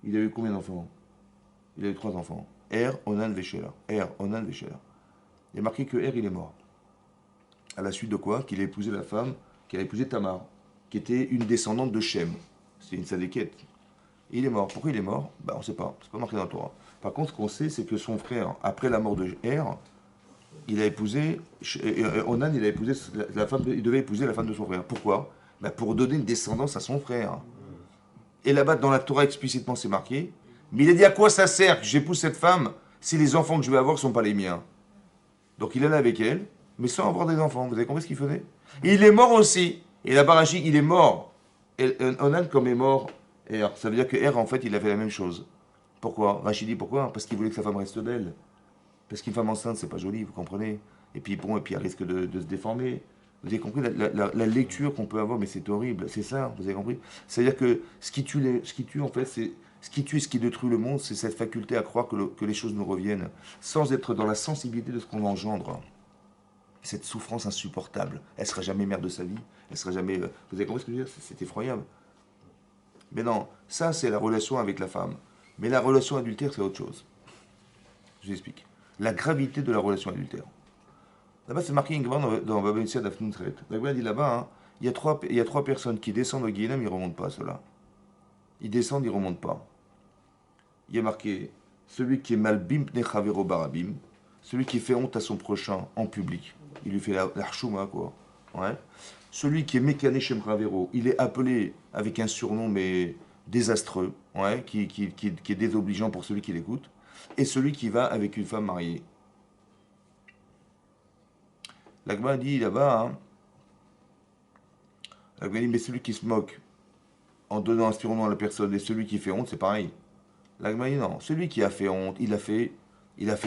il a eu combien d'enfants? Il a eu 3 enfants. Er, Onan, Véchéla. Er, Onan, Véchéla. Il est marqué que Er, il est mort. À la suite de quoi? Qu'il a épousé la femme, qu'il a épousé Tamar, qui était une descendante de Shem. C'est une sadéquette. Il est mort. Pourquoi il est mort? Ben, on ne sait pas. C'est pas marqué dans la Torah. Par contre, ce qu'on sait, c'est que son frère, après la mort de Er, il a épousé, Onan, il a épousé la femme, il devait épouser la femme de son frère. Pourquoi? Ben, pour donner une descendance à son frère. Et là-bas, dans la Torah, explicitement, c'est marqué. Mais il a dit à quoi ça sert que j'épouse cette femme si les enfants que je vais avoir ne sont pas les miens? Donc il allait avec elle, mais sans avoir des enfants. Vous avez compris ce qu'il faisait? Et il est mort aussi. Et la Barachi, il est mort. Et Onan, comme est mort, Er, ça veut dire que Er, en fait, il a fait la même chose. Pourquoi? Rachid dit pourquoi? Parce qu'il voulait que sa femme reste belle. Parce qu'une femme enceinte, c'est pas joli, vous comprenez? Et puis bon, et puis elle risque de se déformer. Vous avez compris la lecture qu'on peut avoir, mais c'est horrible. C'est ça, vous avez compris? C'est-à-dire que ce qui tue en fait, c'est ce qui tue et ce qui détruit le monde, c'est cette faculté à croire que les choses nous reviennent, sans être dans la sensibilité de ce qu'on engendre. Cette souffrance insupportable, elle sera jamais mère de sa vie. Elle sera jamais. Vous avez compris ce que je veux dire? C'est effroyable. Mais non, ça c'est la relation avec la femme. Mais la relation adultère, c'est autre chose. Je vous explique. La gravité de la relation adultère. Là-bas, c'est marqué dans Baba Yitzhak d'Afnun Tret. La Gemara dit là-bas, hein, il y a trois personnes qui descendent au Guéhenam, ils ne remontent pas, ceux-là. Ils descendent, ils ne remontent pas. Il y a marqué celui qui est malbim pnechavero barabim, celui qui fait honte à son prochain en public. Il lui fait la chouma, quoi. Ouais. Celui qui est mécané chem ravero, il est appelé avec un surnom, mais désastreux, ouais, qui est désobligeant pour celui qui l'écoute. Et celui qui va avec une femme mariée. L'Agma dit là-bas, hein, l'Agma dit, mais celui qui se moque en donnant un surnom à la personne et celui qui fait honte, c'est pareil. L'Agma dit non, celui qui a fait honte, il a fait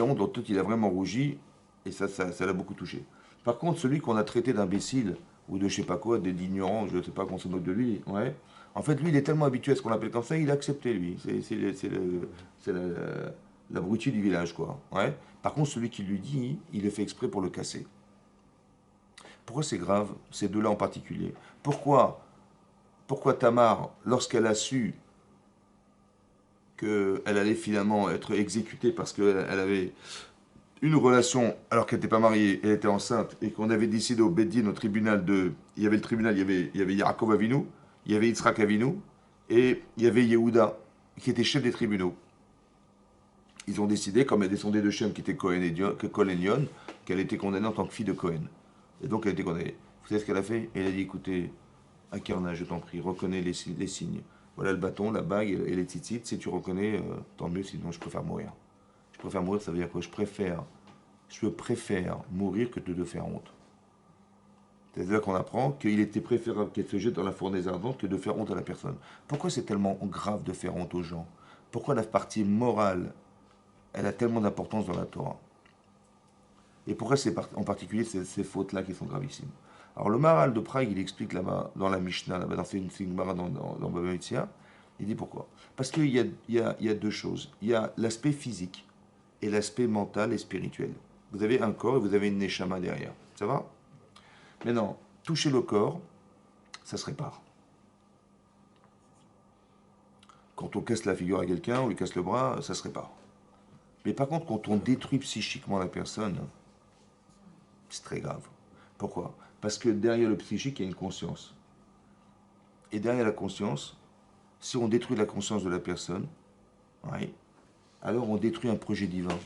honte, donc il a vraiment rougi, et ça l'a beaucoup touché. Par contre, celui qu'on a traité d'imbécile, ou de je sais pas quoi, d'ignorant, je ne sais pas qu'on se moque de lui, ouais, en fait, lui, il est tellement habitué à ce qu'on appelle comme ça, il a accepté, lui. C'est l'abruti du village, quoi. Ouais. Par contre, celui qui lui dit, il le fait exprès pour le casser. Pourquoi c'est grave, ces deux-là en particulier? Pourquoi Tamar, lorsqu'elle a su qu'elle allait finalement être exécutée parce qu'elle avait une relation alors qu'elle n'était pas mariée, elle était enceinte, et qu'on avait décidé au Beddin, au tribunal il y avait le tribunal, il y avait Yaakov Avinu, il y avait Yitzhak Avinu, et il y avait Yehuda, qui était chef des tribunaux. Ils ont décidé, comme elle descendait de Shem, qui était Cohen et Yon, qu'elle était condamnée en tant que fille de Cohen. Et donc elle était condamnée. Vous savez ce qu'elle a fait? Elle a dit, écoutez, Akarna, je t'en prie, reconnais les signes. Voilà le bâton, la bague et les tzitzit. Si tu reconnais, tant mieux, sinon je préfère mourir. Je préfère mourir, ça veut dire quoi? Je préfère mourir que de te faire honte. C'est-à-dire qu'on apprend qu'il était préférable qu'elle se jette dans la fournaise ardente que de faire honte à la personne. Pourquoi c'est tellement grave de faire honte aux gens? Pourquoi la partie morale, elle a tellement d'importance dans la Torah? Et pourquoi c'est en particulier ces fautes-là qui sont gravissimes? Alors le Maharal de Prague, il explique là-bas, dans la Mishnah, là-bas, dans une Sigmara, dans Baba Yitzhak, il dit pourquoi? Parce qu'il y a deux choses. Il y a l'aspect physique et l'aspect mental et spirituel. Vous avez un corps et vous avez une neshama derrière. Ça va? Maintenant, toucher le corps, ça se répare. Quand on casse la figure à quelqu'un, on lui casse le bras, ça se répare. Mais par contre, quand on détruit psychiquement la personne, c'est très grave. Pourquoi? Parce que derrière le psychique, il y a une conscience. Et derrière la conscience, si on détruit la conscience de la personne, ouais, alors on détruit un projet divin.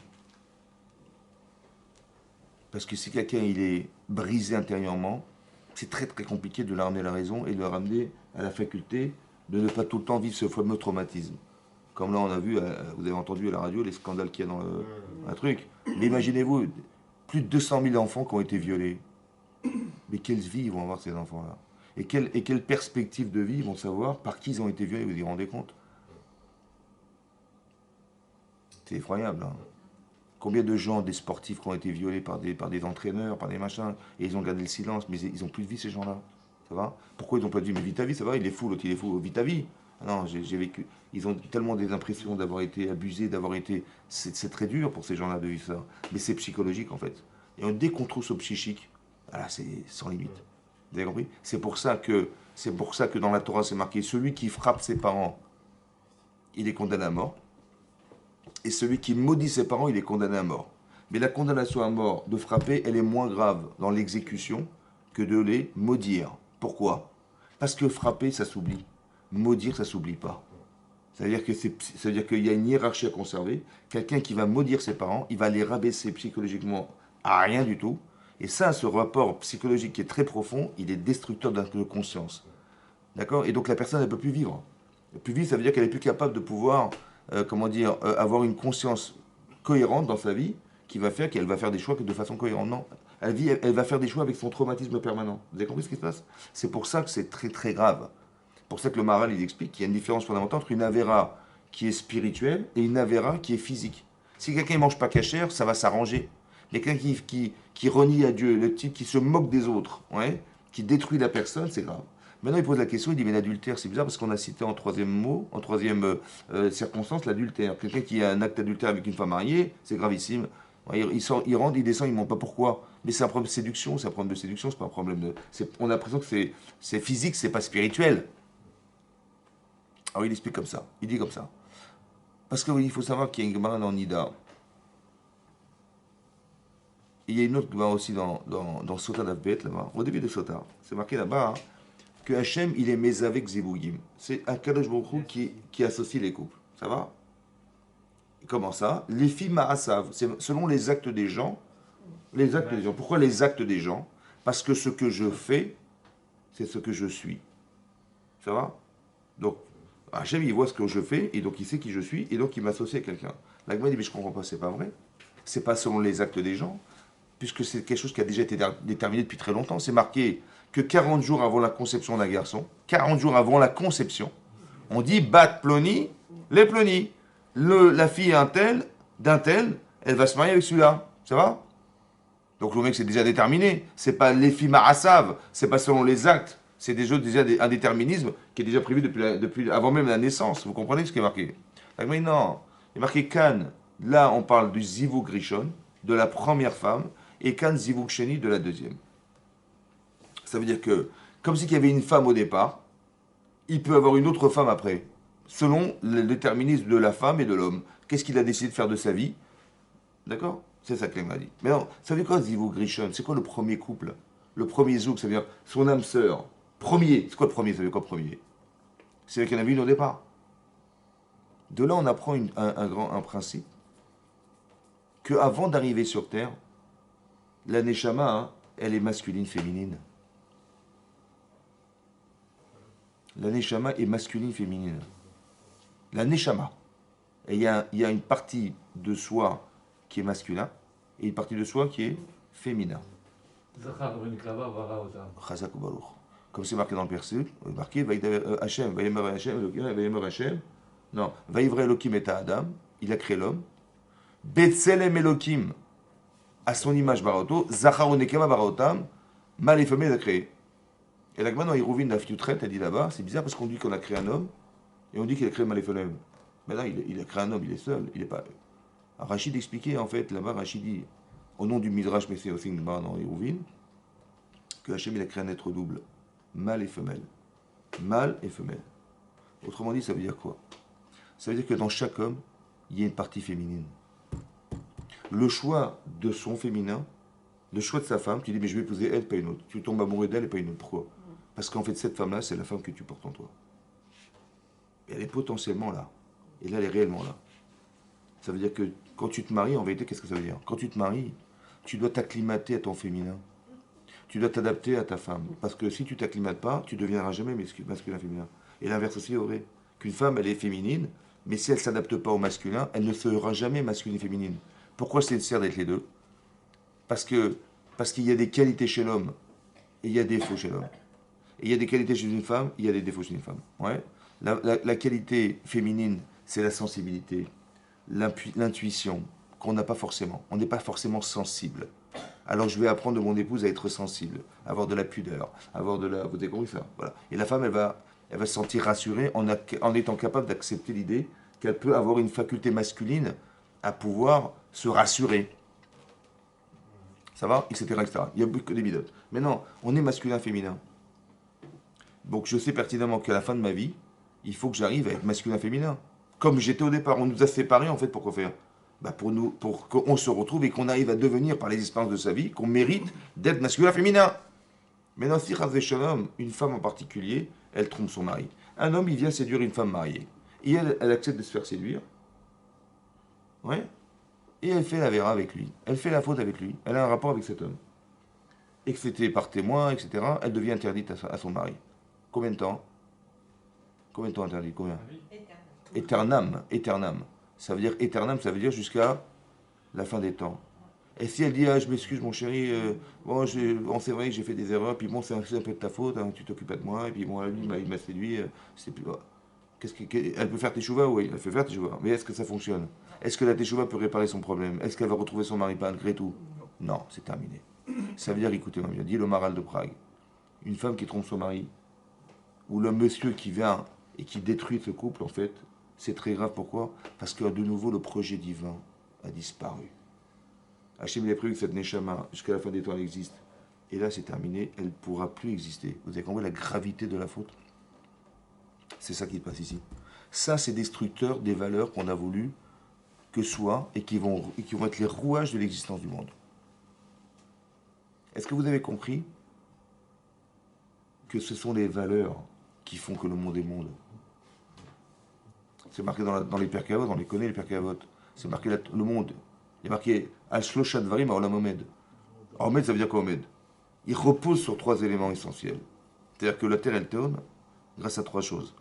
Parce que si quelqu'un il est brisé intérieurement, c'est très très compliqué de le ramener à la raison et de le ramener à la faculté de ne pas tout le temps vivre ce fameux traumatisme. Comme là on a vu, vous avez entendu à la radio les scandales qu'il y a dans un truc. Mais imaginez-vous, plus de 200 000 enfants qui ont été violés. Mais quelle vie ils vont avoir ces enfants-là? Et quelle perspective de vie ils vont savoir par qui ils ont été violés, vous vous rendez compte? C'est effroyable. Hein. Combien de gens, des sportifs qui ont été violés par des entraîneurs, par des machins, et ils ont gardé le silence, mais ils n'ont plus de vie ces gens-là. Ça va? Pourquoi ils n'ont pas dit, mais vis ta vie, ça va, il est fou, l'autre il est fou, vis ta vie. Non, j'ai vécu. Ils ont tellement des impressions d'avoir été abusés, d'avoir été. C'est très dur pour ces gens-là de vivre ça. Mais c'est psychologique en fait. Et dès qu'on trouve ce psychique, voilà, c'est sans limite. Vous avez compris? C'est pour ça que dans la Torah c'est marqué celui qui frappe ses parents, il est condamné à mort. Et celui qui maudit ses parents, il est condamné à mort. Mais la condamnation à mort de frapper, elle est moins grave dans l'exécution que de les maudire. Pourquoi? Parce que frapper, ça s'oublie. Maudire, ça s'oublie pas. C'est-à-dire qu'il y a une hiérarchie à conserver. Quelqu'un qui va maudire ses parents, il va les rabaisser psychologiquement à rien du tout. Et ça, ce rapport psychologique qui est très profond, il est destructeur de conscience. D'accord? Et donc la personne, elle ne peut plus vivre. Elle peut plus vivre, ça veut dire qu'elle est plus capable de pouvoir, avoir une conscience cohérente dans sa vie qui va faire qu'elle va faire des choix que de façon cohérente. Non, elle va faire des choix avec son traumatisme permanent. Vous avez compris ce qui se passe? C'est pour ça que c'est très très grave. Pour ça que le Maharal, il explique qu'il y a une différence fondamentale entre une avéra qui est spirituelle et une avéra qui est physique. Si quelqu'un ne mange pas cachère, ça va s'arranger. Mais quelqu'un qui renie à Dieu, le type qui se moque des autres, ouais, qui détruit la personne, c'est grave. Maintenant, il pose la question, il dit, mais l'adultère, c'est bizarre parce qu'on a cité en troisième mot, en troisième circonstance, l'adultère. Quelqu'un qui a un acte d'adultère avec une femme mariée, c'est gravissime. Ouais, il rentre, il descend, il ne ment pas pourquoi. Mais c'est un problème de séduction, c'est un problème de séduction, c'est pas un problème de... On a l'impression que c'est physique, c'est pas spirituel. Alors il explique comme ça, il dit comme ça. Parce que oui, il faut savoir qu'il y a une Gemara dans Nida. Il y a une autre Gemara aussi dans Sota d'Avbet, là-bas, au début de Sota. C'est marqué là-bas que Hachem, il est mes avec Zébougim. C'est un Kadosh Baruch Hu qui associe les couples. Ça va? Comment ça? Les filles Ma'asav, c'est selon les actes des gens. Les actes des gens. Pourquoi les actes des gens? Parce que ce que je fais, c'est ce que je suis. Ça va? Donc, Hachem, il voit ce que je fais, et donc il sait qui je suis, et donc il m'associe à quelqu'un. La Gemara dit, mais je ne comprends pas, c'est pas vrai. C'est pas selon les actes des gens, puisque c'est quelque chose qui a déjà été déterminé depuis très longtemps. C'est marqué que 40 jours avant la conception d'un garçon, 40 jours avant la conception, on dit bat ploni, les ploni. La fille d'un tel, elle va se marier avec celui-là. Ça va? Donc le mec, c'est déjà déterminé. C'est pas les filles ma'asav, c'est pas selon les actes. C'est déjà un déterminisme qui est déjà prévu depuis avant même la naissance. Vous comprenez ce qui est marqué? Mais non, il est marqué Kan. Là, on parle du Zivug Rishon, de la première femme, et Kan Zivug Sheni, de la deuxième. Ça veut dire que, comme s'il y avait une femme au départ, il peut avoir une autre femme après, selon le déterminisme de la femme et de l'homme. Qu'est-ce qu'il a décidé de faire de sa vie? D'accord? C'est ça que m'a dit. Mais non, ça veut dire quoi Zivug Rishon? C'est quoi le premier couple? Le premier zouk, ça veut dire son âme sœur. Premier, c'est quoi le premier? Ça veut dire quoi premier? C'est avec qu'il y en avait une au départ. De là, on apprend un principe que avant d'arriver sur Terre, la Neshama, elle est masculine, féminine. La Neshama est masculine, féminine. La Neshama. Et il y a une partie de soi qui est masculin et une partie de soi qui est féminin. Chazak ou Baruch. Comme c'est marqué dans le verset, marqué Hachem, Vayemer Hachem, non, Vayivra Elokim et Adam, il a créé l'homme, Betselem Elokim, à son image Baroto, Zachar ou Nekema Barotam, mâle et femelle, il a créé. Et là, maintenant, Hérouvine d'Afiutret, elle dit là-bas, c'est bizarre parce qu'on dit qu'on a créé un homme, et on dit qu'il a créé mâle et femelle. Mais là, il a créé un homme, il est seul, il n'est pas. Alors, Rachid expliquait, en fait, là-bas, Rachid dit, au nom du Midrash, mais c'est aussi une barre dans Hérouvine, que Hachem, il a créé un être double. Mâle et femelle. Mâle et femelle. Autrement dit, ça veut dire quoi? Ça veut dire que dans chaque homme, il y a une partie féminine. Le choix de son féminin, le choix de sa femme, tu dis, mais je vais épouser elle, pas une autre. Tu tombes amoureux d'elle et pas une autre. Pourquoi? Parce qu'en fait, cette femme-là, c'est la femme que tu portes en toi. Et elle est potentiellement là. Et là, elle est réellement là. Ça veut dire que quand tu te maries, en vérité, qu'est-ce que ça veut dire? Quand tu te maries, tu dois t'acclimater à ton féminin. Tu dois t'adapter à ta femme. Parce que si tu ne t'acclimates pas, tu ne deviendras jamais masculin-féminin. Et l'inverse aussi est vrai. Qu'une femme, elle est féminine, mais si elle ne s'adapte pas au masculin, elle ne sera jamais masculine-féminine. Pourquoi c'est nécessaire d'être les deux? Parce qu'il y a des qualités chez l'homme et il y a des défauts chez l'homme. Et il y a des qualités chez une femme, il y a des défauts chez une femme. Ouais. La qualité féminine, c'est la sensibilité, l'intuition, qu'on n'a pas forcément. On n'est pas forcément sensible. Alors je vais apprendre de mon épouse à être sensible, à avoir de la pudeur, avoir de la... Vous avez compris ça? Voilà. Et la femme, elle va se sentir rassurée en étant capable d'accepter l'idée qu'elle peut avoir une faculté masculine à pouvoir se rassurer. Ça va? Etc. etc. Il n'y a que des bidotes. Maintenant, on est masculin, féminin. Donc je sais pertinemment qu'à la fin de ma vie, il faut que j'arrive à être masculin, féminin. Comme j'étais au départ, on nous a séparés en fait pour quoi faire? Bah pour qu'on se retrouve et qu'on arrive à devenir par les expériences de sa vie, qu'on mérite d'être masculin féminin. Maintenant, si Chas Shalom, une femme en particulier, elle trompe son mari. Un homme, il vient séduire une femme mariée. Et elle accepte de se faire séduire. Ouais. Et elle fait la vera avec lui. Elle fait la faute avec lui. Elle a un rapport avec cet homme. Et que c'était par témoin, etc. Elle devient interdite à son mari. Combien de temps? Combien de temps interdit? Combien? Éternam. Éternam. Ça veut dire éternam, ça veut dire jusqu'à la fin des temps. Et si elle dit, ah, je m'excuse mon chéri, bon, c'est vrai que j'ai fait des erreurs, puis bon, c'est un peu de ta faute, hein, tu t'occupes pas de moi, et puis bon, lui, il m'a séduit, c'est plus... Elle peut faire teshuva? Oui, elle peut faire teshuva. Mais est-ce que ça fonctionne? Est-ce que la teshuva peut réparer son problème? Est-ce qu'elle va retrouver son mari malgré tout? Non, c'est terminé. Ça veut dire, écoutez-moi bien, dit le Maral de Prague, une femme qui trompe son mari, ou le monsieur qui vient et qui détruit ce couple, en fait, c'est très grave. Pourquoi? Parce que de nouveau, le projet divin a disparu. Hachem il a prévu que cette Neshama, jusqu'à la fin des temps, elle existe. Et là, c'est terminé, elle ne pourra plus exister. Vous avez compris la gravité de la faute? C'est ça qui se passe ici. Ça, c'est destructeur des valeurs qu'on a voulu que soient et qui vont être les rouages de l'existence du monde. Est-ce que vous avez compris que ce sont les valeurs qui font que le monde est monde? C'est marqué dans les Perkavot, on les connaît les Perkavot. C'est marqué le monde. Il est marqué Al-Shlosha Dvarim Ha'olam Omed. Omed, ça veut dire quoi Omed? Il repose sur 3 éléments essentiels. C'est-à-dire que la terre, elle tourne grâce à 3 choses.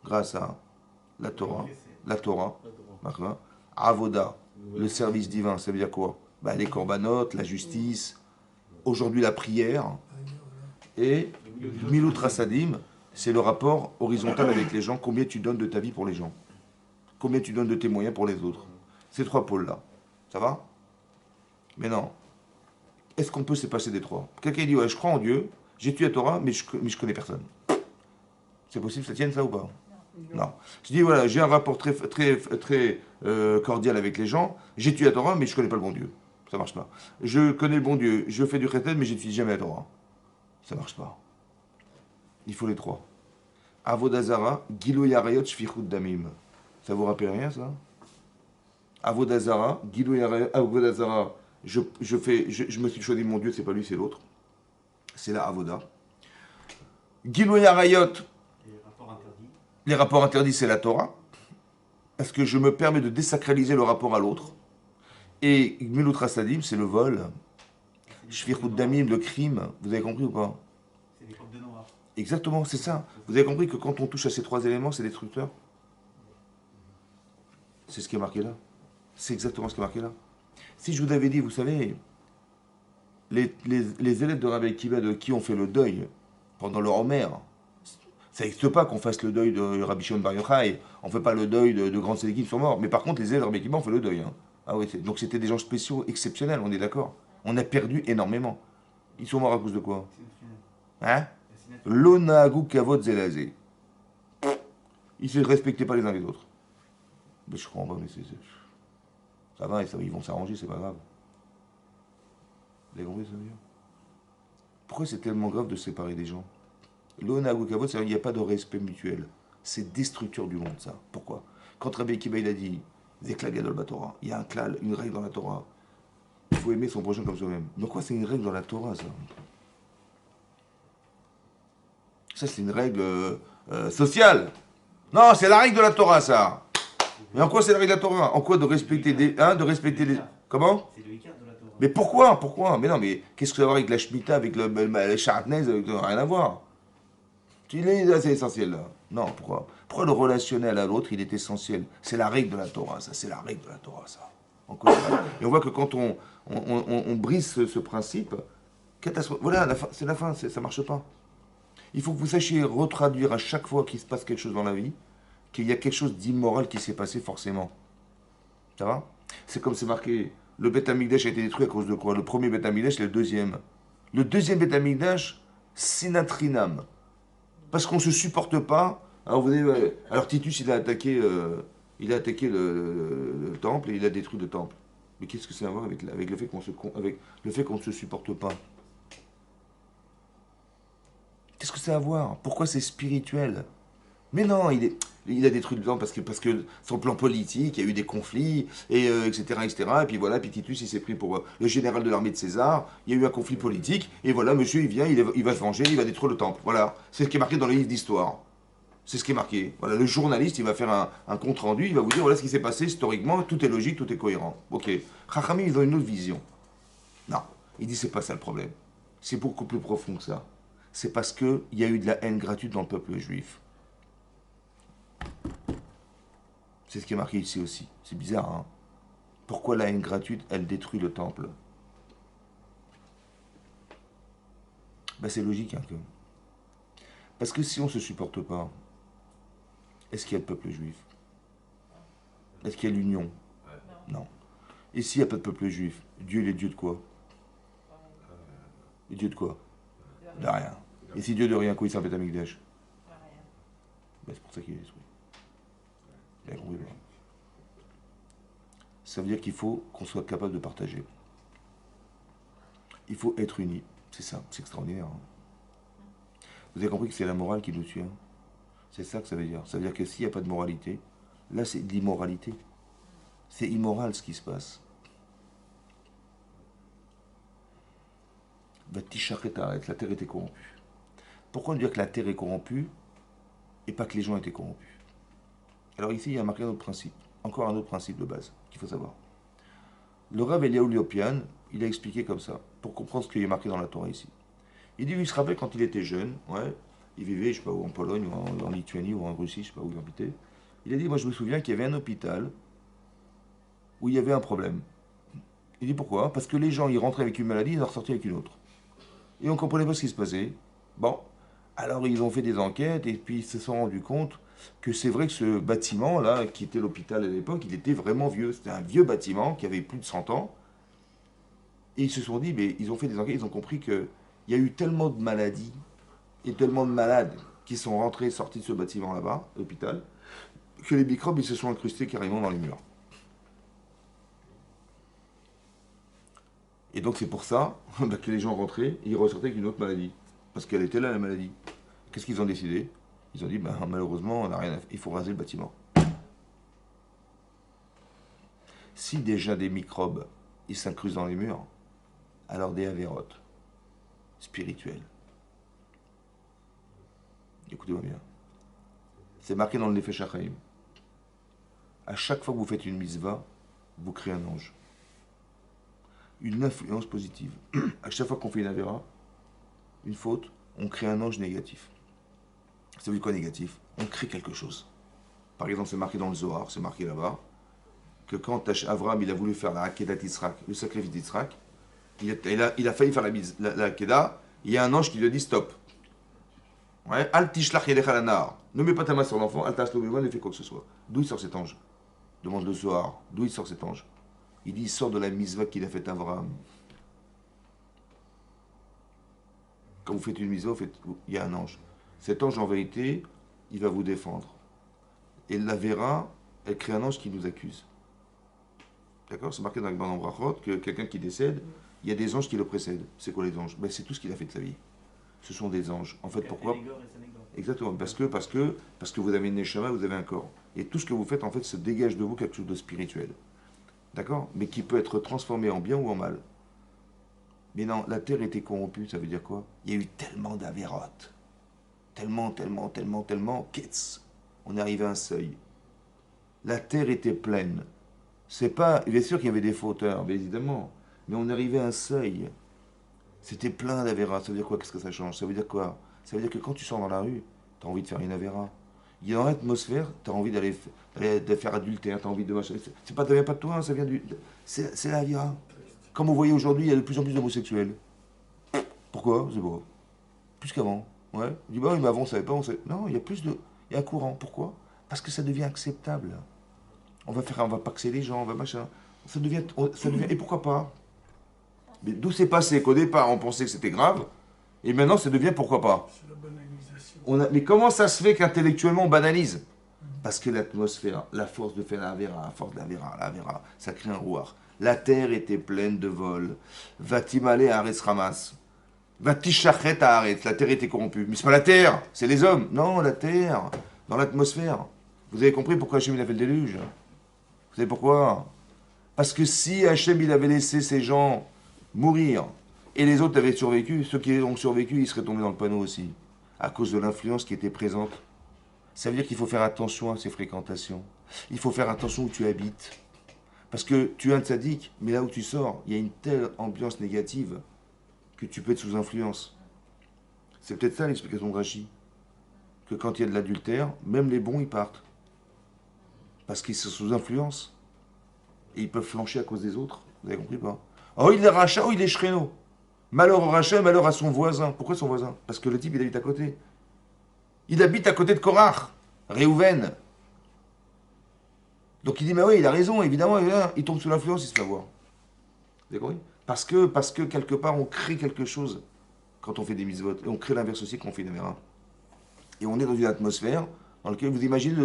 Grâce à la Torah, Avoda, le service divin, ça veut dire quoi? Les corbanotes, la justice, aujourd'hui la prière, et Milut Rasadim, c'est le rapport horizontal avec les gens, combien tu donnes de ta vie pour les gens, combien tu donnes de tes moyens pour les autres. Ces 3 pôles-là, ça va? Mais non, est-ce qu'on peut se passer des 3? Quelqu'un dit, ouais, je crois en Dieu, j'étudie la Torah, mais je connais personne. C'est possible, ça tienne ça ou pas? Non. Je dis, voilà, j'ai un rapport très cordial avec les gens, j'étudie la Torah, mais je ne connais pas le bon Dieu. Ça ne marche pas. Je connais le bon Dieu, je fais du chesed, mais je n'étudie jamais la Torah. Ça ne marche pas. Il faut les 3. Avodazara, Gilo Yarayot, Shfichut Damim. Ça vous rappelle rien, ça? Avodazara, Gilo Yarayot, Avodazara, je me suis choisi mon Dieu, c'est pas lui, c'est l'autre. C'est la Avoda. Gilo Yarayot, les rapports interdits, c'est la Torah. Parce que je me permets de désacraliser le rapport à l'autre. Et Milut Rasadim, c'est le vol. Shfichut Damim, le crime. Vous avez compris ou pas? C'est les codes de noir. Exactement, c'est ça. Vous avez compris que quand on touche à ces 3 éléments, c'est destructeur? C'est ce qui est marqué là. C'est exactement ce qui est marqué là. Si je vous avais dit, vous savez, les élèves de Rabbi Akiva de qui ont fait le deuil pendant leur Homer, ça n'existe pas qu'on fasse le deuil de Rabbi Shimon Bar Yochai. On ne fait pas le deuil de grands sélékim qui sont morts. Mais par contre, les élèves de Rabbi Akiva ont fait le deuil. Hein. Ah oui, donc c'était des gens spéciaux, exceptionnels, on est d'accord. On a perdu énormément. Ils sont morts à cause de quoi? Hein? L'onagu kavod zelazé. Ils ne se respectaient pas les uns les autres. Mais je comprends pas, mais ça va, ils vont s'arranger, c'est pas grave. Vous avez compris, ça veut dire? Pourquoi c'est tellement grave de séparer des gens? L'onagu kavod, c'est-à-dire qu'il n'y a pas de respect mutuel. C'est destructeur du monde, ça. Pourquoi? Quand Rabbi Akiva il a dit Zeklagadol Batora, il y a un klal, une règle dans la Torah. Il faut aimer son prochain comme soi-même. Mais quoi, c'est une règle dans la Torah, ça? Ça, c'est une règle sociale. Non, c'est la règle de la Torah, ça. Mais en quoi c'est la règle de la Torah? En quoi de respecter de respecter les... Comment? C'est le Icar de la Torah. Mais pourquoi? Mais non, mais qu'est-ce que ça va voir avec la Shemitah, avec le Sharatnez, rien à voir. C'est essentiel, là. Non, pourquoi? Pourquoi le relationnel à l'autre, il est essentiel? C'est la règle de la Torah, ça. C'est la règle de la Torah, ça. Et on voit que quand on brise ce principe, catastrophe. Voilà, c'est la fin, ça ne marche pas. Il faut que vous sachiez retraduire à chaque fois qu'il se passe quelque chose dans la vie, qu'il y a quelque chose d'immoral qui s'est passé forcément. Ça va? C'est comme c'est marqué, le Beth Amikdash a été détruit à cause de quoi? Le premier Beth Amikdash, c'est le deuxième. Le deuxième Beth Amikdash, Sinatrinam. Parce qu'on ne se supporte pas. Alors Titus, il a attaqué le temple et il a détruit le temple. Mais qu'est-ce que ça a à voir avec le fait qu'on ne se supporte pas? Qu'est-ce que ça a à voir? Pourquoi c'est spirituel? Mais non, il a détruit le temps parce que son plan politique, il y a eu des conflits, et, etc., etc. Et puis voilà, puis Titus, il s'est pris pour le général de l'armée de César. Il y a eu un conflit politique, et voilà, monsieur, il vient, il va se venger, il va détruire le temple. Voilà, c'est ce qui est marqué dans les livres d'histoire. C'est ce qui est marqué. Voilà, le journaliste, il va faire un compte rendu, il va vous dire voilà ce qui s'est passé historiquement, tout est logique, tout est cohérent. Ok. Chachamim, ils ont une autre vision. Non, il dit c'est pas ça le problème. C'est beaucoup plus profond que ça. C'est parce qu'il y a eu de la haine gratuite dans le peuple juif. C'est ce qui est marqué ici aussi. C'est bizarre, hein? Pourquoi la haine gratuite, elle détruit le temple? Ben c'est logique, hein, que... Parce que si on ne se supporte pas, est-ce qu'il y a le peuple juif? Est-ce qu'il y a l'union? Non. Et s'il n'y a pas de peuple juif, Dieu, il est Dieu de quoi? Et Dieu de quoi? De rien. Et si Dieu de rien, quoi il s'en fait Amikdash? Ben, c'est pour ça qu'il est détruit. Vous avez compris, là? Ça veut dire qu'il faut qu'on soit capable de partager. Il faut être unis. C'est ça, c'est extraordinaire. Hein. Vous avez compris que c'est la morale qui nous tue. Hein. C'est ça que ça veut dire. Ça veut dire que s'il n'y a pas de moralité, là c'est de l'immoralité. C'est immoral ce qui se passe. La terre était corrompue. Pourquoi on dit que la terre est corrompue et pas que les gens étaient corrompus? Alors ici, il y a marqué un autre principe. Encore un autre principe de base qu'il faut savoir. Le Rav Eliaou Liopian, il a expliqué comme ça, pour comprendre ce qui est marqué dans la Torah ici. Il dit, il se rappelle quand il était jeune, ouais, il vivait, je sais pas où, en Pologne, ou en Lituanie, ou en Russie, je sais pas où il habitait. Il a dit, moi je me souviens qu'il y avait un hôpital où il y avait un problème. Il dit, pourquoi? Parce que les gens, ils rentraient avec une maladie, ils en ressortaient avec une autre. Et on ne comprenait pas ce qui se passait. Bon, alors ils ont fait des enquêtes, et puis ils se sont rendus compte que c'est vrai que ce bâtiment-là, qui était l'hôpital à l'époque, il était vraiment vieux. C'était un vieux bâtiment qui avait plus de 100 ans. Et ils se sont dit, mais ils ont fait des enquêtes, ils ont compris qu'il y a eu tellement de maladies et tellement de malades qui sont rentrés, sortis de ce bâtiment là-bas, l'hôpital, que les microbes, ils se sont incrustés carrément dans les murs. Et donc c'est pour ça que les gens rentraient, et ils ressortaient avec une autre maladie. Parce qu'elle était là, la maladie. Qu'est-ce qu'ils ont décidé? Ils ont dit, ben, malheureusement, on n'a rien à faire. Il faut raser le bâtiment. Si déjà des microbes, ils s'incrustent dans les murs, alors des avérotes spirituelles. Écoutez-moi bien. C'est marqué dans le Nefesh HaChaim. À chaque fois que vous faites une mitzvah, vous créez un ange. Une influence positive. À chaque fois qu'on fait une avéra, une faute, on crée un ange négatif. Ça veut dire quoi négatif? On crée quelque chose. Par exemple, c'est marqué dans le Zohar, c'est marqué là-bas, que quand Avraham il a voulu faire la Akedat Yitzhak, le sacrifice d'Yitzhak, il a failli faire la Akedah, il y a un ange qui lui a dit stop. Ouais, Al tishlach yelecha lanar. Ne mets pas ta main sur l'enfant, Al taslo bima, ne fais quoi que ce soit. D'où il sort cet ange? Demande le Zohar. D'où il sort cet ange? Il dit il sort de la mitzvah qu'il a faite Avraham. Quand vous faites une mitzvah, il y a un ange. Cet ange, en vérité, il va vous défendre. Et la Vera, elle crée un ange qui nous accuse. D'accord? C'est marqué dans le Ban Brachot que quelqu'un qui décède, il y a des anges qui le précèdent. C'est quoi les anges? Ben, c'est tout ce qu'il a fait de sa vie. Ce sont des anges. En fait, pourquoi? Exactement. Parce que vous avez une neshama, vous avez un corps. Et tout ce que vous faites, en fait, se dégage de vous quelque chose de spirituel. D'accord? Mais qui peut être transformé en bien ou en mal. Mais non, la terre était corrompue, ça veut dire quoi? Il y a eu tellement d'avérotes. Tellement, qu'est-ce? On est arrivé à un seuil. La terre était pleine. C'est pas... Bien sûr qu'il y avait des fauteurs, bien évidemment. Mais on est arrivé à un seuil. C'était plein d'avéras. Ça veut dire quoi? Qu'est-ce que ça change? Ça veut dire quoi? Ça veut dire que quand tu sors dans la rue, tu as envie de faire une avéra. Il y a dans l'atmosphère, tu as envie d'aller de faire adultère, tu as envie de machin. C'est pas, ça vient pas de toi, hein, ça vient du... C'est la avéra. Comme vous voyez aujourd'hui, il y a de plus en plus d'homosexuels. Pourquoi? C'est beau. Plus qu'avant. Ouais. Je dis, bah oui, mais avant, on savait pas, on savait... Non, il y a plus de... Il y a un courant. Pourquoi? Parce que ça devient acceptable. On va paxer les gens, on va machin. Ça devient... Et pourquoi pas? Mais d'où c'est passé qu'au départ, on pensait que c'était grave, et maintenant, ça devient pourquoi pas? C'est la banalisation. Mais comment ça se fait qu'intellectuellement, on banalise? Parce que l'atmosphère, la force de faire la force de la vera, ça crée un rouar. La terre était pleine de vols. Vatimale à Aretz Ramas. Vatishachet à Aretz. La terre était corrompue. Mais c'est pas la terre, c'est les hommes. Non, la terre. dans l'atmosphère. Vous avez compris pourquoi Hachem il a fait le déluge? Vous savez pourquoi? Parce que si Hachem il avait laissé ces gens mourir et les autres avaient survécu, ceux qui ont survécu, ils seraient tombés dans le panneau aussi, à cause de l'influence qui était présente. Ça veut dire qu'il faut faire attention à ces fréquentations. Il faut faire attention où tu habites. Parce que tu es un tzaddik, mais là où tu sors, il y a une telle ambiance négative que tu peux être sous influence. C'est peut-être ça l'explication de Rachi. Que quand il y a de l'adultère, même les bons, ils partent. Parce qu'ils sont sous influence. Et ils peuvent flancher à cause des autres. Vous avez compris pas? Oh, il est rachat, oh, il est shréno. Malheur au rachat, malheur à son voisin. Pourquoi son voisin? Parce que le type, il habite à côté. Il habite à côté de Korach, Réhouven. Donc il dit, mais oui, il a raison, évidemment, il tombe sous l'influence, il se fait avoir. Vous avez compris? Parce que quelque part, on crée quelque chose quand on fait des mitzvot. Et on crée l'inverse aussi quand on fait des méras. Et on est dans une atmosphère dans laquelle vous imaginez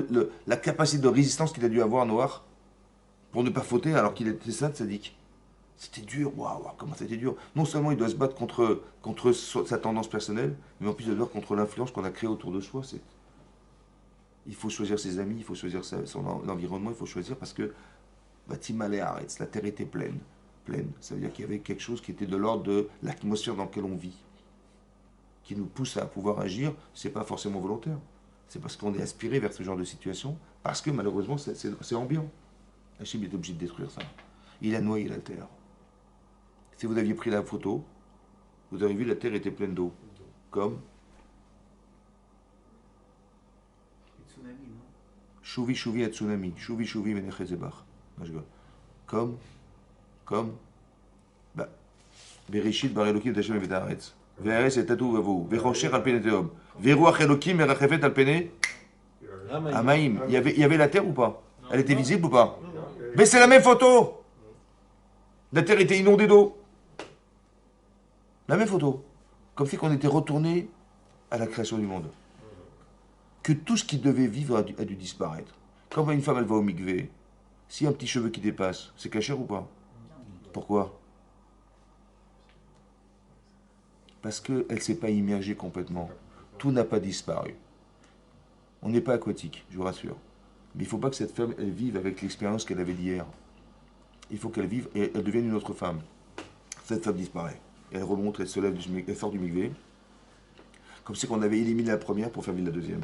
la capacité de résistance qu'il a dû avoir, Noach, pour ne pas fauter alors qu'il était ça, tzaddik. C'était dur, waouh, comment c'était dur. Non seulement il doit se battre contre sa tendance personnelle, mais en plus il doit se battre contre l'influence qu'on a créée autour de soi. Il faut choisir ses amis, il faut choisir son environnement, il faut choisir parce que Batimale Haaretz, la terre était pleine. Ça veut dire qu'il y avait quelque chose qui était de l'ordre de l'atmosphère dans laquelle on vit, qui nous pousse à pouvoir agir. C'est pas forcément volontaire, c'est parce qu'on est aspiré vers ce genre de situation, parce que malheureusement c'est ambiant. Hachem est obligé de détruire ça. Il a noyé la terre. Si vous aviez pris la photo, vous auriez vu la terre était pleine d'eau. Comme Tsunami, non? Chouvi à tsunami. Chouvi menechezebach. Comme Bereshit bar Elokim d'Hashem et V'Haaretz. V'Haaretz et Tatou Vavou. V'Choshech al pene Teom. V'Ruach Elokim merachefet al pene Amaim. Il y avait la terre ou pas? Elle était visible ou pas? Mais c'est la même photo. La terre était inondée d'eau. La même photo. Comme si qu'on était retourné à la création du monde. Que tout ce qui devait vivre a dû disparaître. Quand une femme elle va au mikvé, s'il y a un petit cheveu qui dépasse, c'est cachère ou pas? Pourquoi? Parce qu'elle ne s'est pas immergée complètement. Tout n'a pas disparu. On n'est pas aquatique, je vous rassure. Mais il ne faut pas que cette femme elle vive avec l'expérience qu'elle avait d'hier. Il faut qu'elle vive et elle devienne une autre femme. Cette femme disparaît. Elle remonte, elle se lève, elle sort du mikvé. Comme si on avait éliminé la première pour faire vivre la deuxième.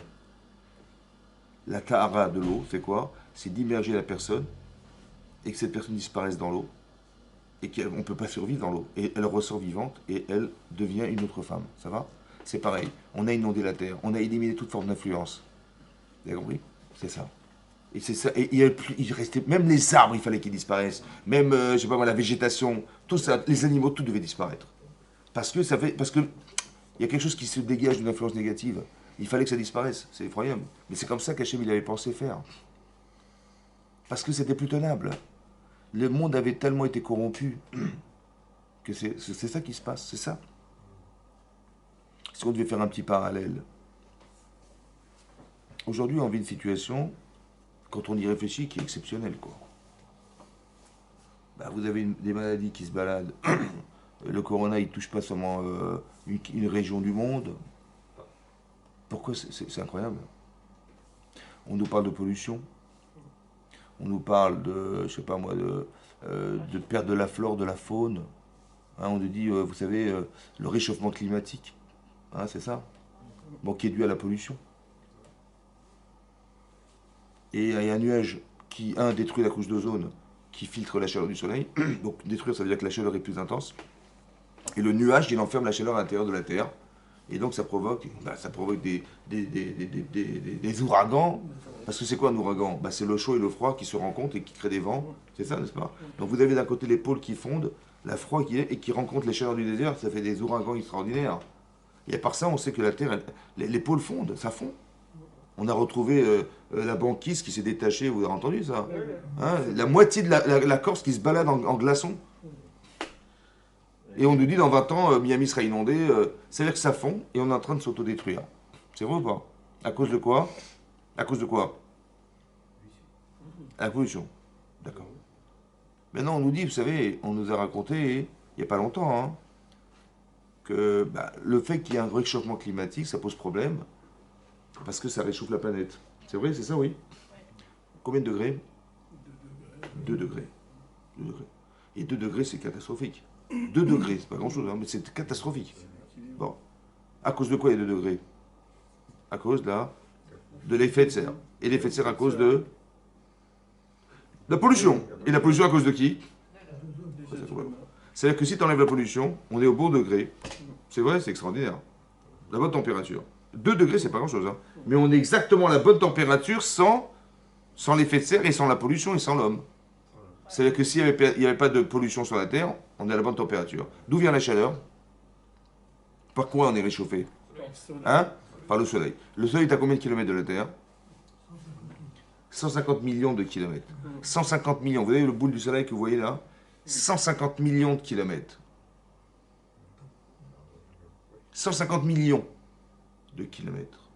La tahara de l'eau, c'est quoi? C'est d'immerger la personne et que cette personne disparaisse dans l'eau et qu'on ne peut pas survivre dans l'eau. Et elle ressort vivante et elle devient une autre femme. Ça va? C'est pareil. On a inondé la terre, on a éliminé toute forme d'influence. Vous avez compris? C'est ça. Et c'est ça. Et il restait, même les arbres, il fallait qu'ils disparaissent. Même, je sais pas moi, la végétation, tout ça, les animaux, tout devait disparaître. Parce que il y a quelque chose qui se dégage d'une influence négative. Il fallait que ça disparaisse. C'est effroyable. Mais c'est comme ça qu'Hachem il avait pensé faire. Parce que c'était plus tenable. Le monde avait tellement été corrompu que c'est ça qui se passe. C'est ça. Si on devait faire un petit parallèle. Aujourd'hui, on vit une situation, quand on y réfléchit, qui est exceptionnelle, quoi. Vous avez des maladies qui se baladent. Le corona, il ne touche pas seulement une région du monde. Pourquoi? C'est incroyable. On nous parle de pollution. On nous parle de, je sais pas moi, de perte de la flore, de la faune. Hein, on nous dit, vous savez, le réchauffement climatique. Hein, c'est ça. Bon, qui est dû à la pollution. Et il y a un nuage qui, détruit la couche d'ozone, qui filtre la chaleur du soleil. Donc détruire, ça veut dire que la chaleur est plus intense. Et le nuage, il enferme la chaleur à l'intérieur de la Terre. Et donc ça provoque des ouragans. Parce que c'est quoi un ouragan? C'est le chaud et le froid qui se rencontrent et qui créent des vents. C'est ça, n'est-ce pas? Donc vous avez d'un côté les pôles qui fondent, la froid qui est, et qui rencontrent les chaleurs du désert, ça fait des ouragans extraordinaires. Et à part ça, on sait que la Terre, les pôles fondent, ça fond. On a retrouvé la banquise qui s'est détachée, vous avez entendu ça? Hein, la moitié de la Corse qui se balade en glaçons. Et on nous dit dans 20 ans, Miami sera inondé, c'est-à-dire que ça fond et on est en train de s'autodétruire. C'est vrai ou pas? À cause de quoi? À cause de quoi? La pollution. D'accord. Maintenant on nous dit, vous savez, on nous a raconté, il n'y a pas longtemps, hein, que le fait qu'il y ait un réchauffement climatique, ça pose problème. Parce que ça réchauffe la planète. C'est vrai, c'est ça, oui. Combien de degrés? 2 degrés. 2 degrés. Et 2 degrés, c'est catastrophique. 2 degrés, c'est pas grand-chose, hein, mais c'est catastrophique. Bon. À cause de quoi les 2 degrés? À cause de l'effet de serre. Et l'effet de serre à cause de la pollution. Et la pollution à cause de qui? C'est-à-dire que si tu enlèves la pollution, on est au bon degré. C'est vrai, c'est extraordinaire. La bonne température. 2 degrés, c'est pas grand-chose. Hein. Mais on est exactement à la bonne température sans l'effet de serre et sans la pollution et sans l'homme. C'est-à-dire que s'il n'y avait pas de pollution sur la Terre, on est à la bonne température. D'où vient la chaleur? Par quoi on est réchauffé? Hein? Par le soleil. Le soleil est à combien de kilomètres de la Terre? 150 millions de kilomètres. 150 millions. Vous voyez le boule du soleil que vous voyez là? 150 millions de kilomètres. 150 millions de kilomètres.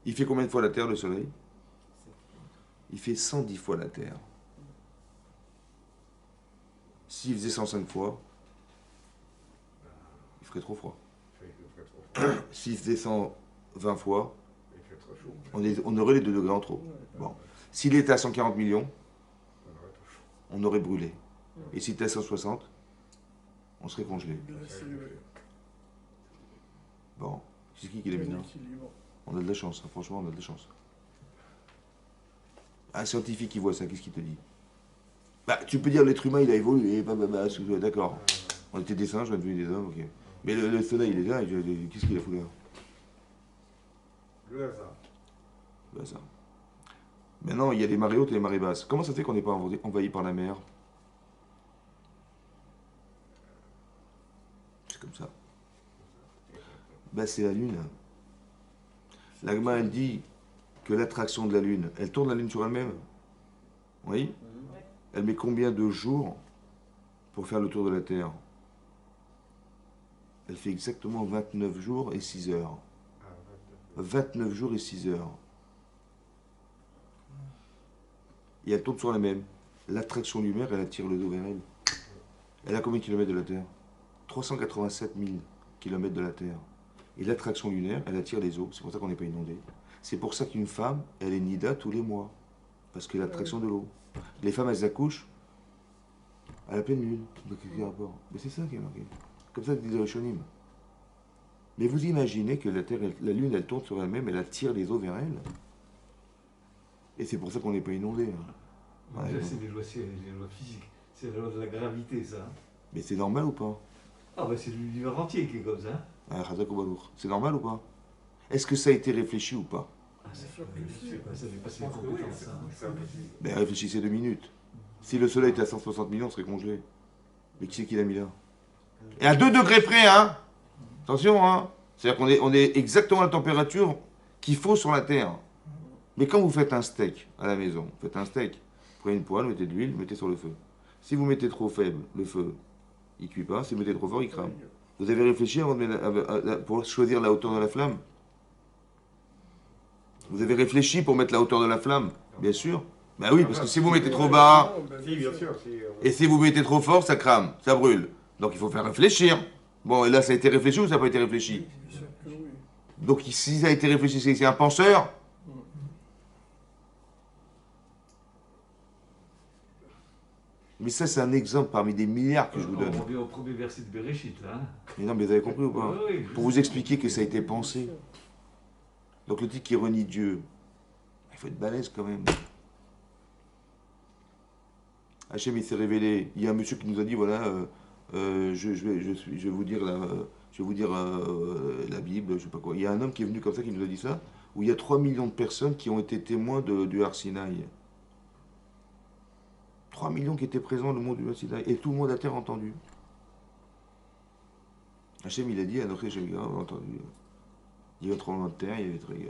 Il fait combien de fois la Terre, le soleil? Il fait 110 fois la Terre. S'il faisait 105 fois, il ferait trop froid. S'il faisait 120 fois, on aurait les 2 degrés en trop. Bon. S'il était à 140 millions, on aurait brûlé. Et s'il était à 160, on serait congelé. Bon. C'est qui l'a mis là? On a de la chance, hein. Franchement, on a de la chance. Un scientifique qui voit ça, qu'est-ce qu'il te dit? Bah, tu peux dire l'être humain, il a évolué, d'accord. On était des singes, on est devenus des hommes, ok. Mais le soleil, il est là, qu'est-ce qu'il a foutu là? Le hasard. Le hasard. Maintenant, il y a les marées hautes et les marées basses. Comment ça fait qu'on n'est pas envahi par la mer? C'est comme ça. Ben, c'est la Lune. L'Agma, elle dit que l'attraction de la Lune, elle tourne la Lune sur elle-même. Oui? Elle met combien de jours pour faire le tour de la Terre? Elle fait exactement 29 jours et 6 heures. 29 jours et 6 heures. Et elle tourne sur elle-même. L'attraction lunaire, elle attire le dos vers elle. Elle a combien de kilomètres de la Terre? 387 000 kilomètres de la Terre. Et l'attraction lunaire, elle attire les eaux. C'est pour ça qu'on n'est pas inondé. C'est pour ça qu'une femme, elle est nida tous les mois. Parce que l'attraction de l'eau. Les femmes, elles accouchent à la pleine lune. Donc, quel rapport? Mais c'est ça qui est marqué. Comme ça, disent les Rishonim. Mais vous imaginez que la Terre, la Lune, elle tourne sur elle-même, elle attire les eaux vers elle. Et c'est pour ça qu'on n'est pas inondé. Hein. Ouais, c'est des lois physiques. C'est la loi de la gravité, ça. Mais c'est normal ou pas? Ah, bah c'est l'univers entier qui est comme ça. C'est normal ou pas? Est-ce que ça a été réfléchi ou pas? Ah, c'est sûr que ça dépasse les compétences, ça. Ben réfléchissez 2 minutes. Si le soleil était à 160 millions, on serait congelé. Mais qui c'est qui l'a mis là? Et à 2 degrés près, hein? Attention, hein? C'est-à-dire qu'on est exactement à la température qu'il faut sur la Terre. Mais quand vous faites un steak à la maison, vous faites un steak, prenez une poêle, mettez de l'huile, mettez sur le feu. Si vous mettez trop faible, le feu, il ne cuit pas. Si vous mettez trop fort, il crame. Vous avez réfléchi avant de mettre pour choisir la hauteur de la flamme? Vous avez réfléchi pour mettre la hauteur de la flamme? Bien sûr. Ben oui, parce que si vous mettez trop bas, et si vous mettez trop fort, ça crame, ça brûle. Donc il faut faire réfléchir. Bon, et là, ça a été réfléchi ou ça n'a pas été réfléchi? Donc si ça a été réfléchi, c'est un penseur? Mais ça, c'est un exemple parmi des milliards que je vous donne. On revient au premier verset de Bereshit, là. Hein. Mais non, mais vous avez compris ou pas? Oui, pour vous expliquer que ça a été pensé. Donc le type qui renie Dieu, il faut être balèze quand même. Hachem, il s'est révélé. Il y a un monsieur qui nous a dit, voilà, je vais vous dire la Bible, je sais pas quoi. Il y a un homme qui est venu comme ça, qui nous a dit ça, où il y a 3 millions de personnes qui ont été témoins du Har Sinaï. 3 millions qui étaient présents dans le monde du Har Sinaï. Et tout le monde a terre entendu. Hachem, il a dit, Anoché, j'ai entendu. Il y a eu un tremblement de terre, il y avait très... Vous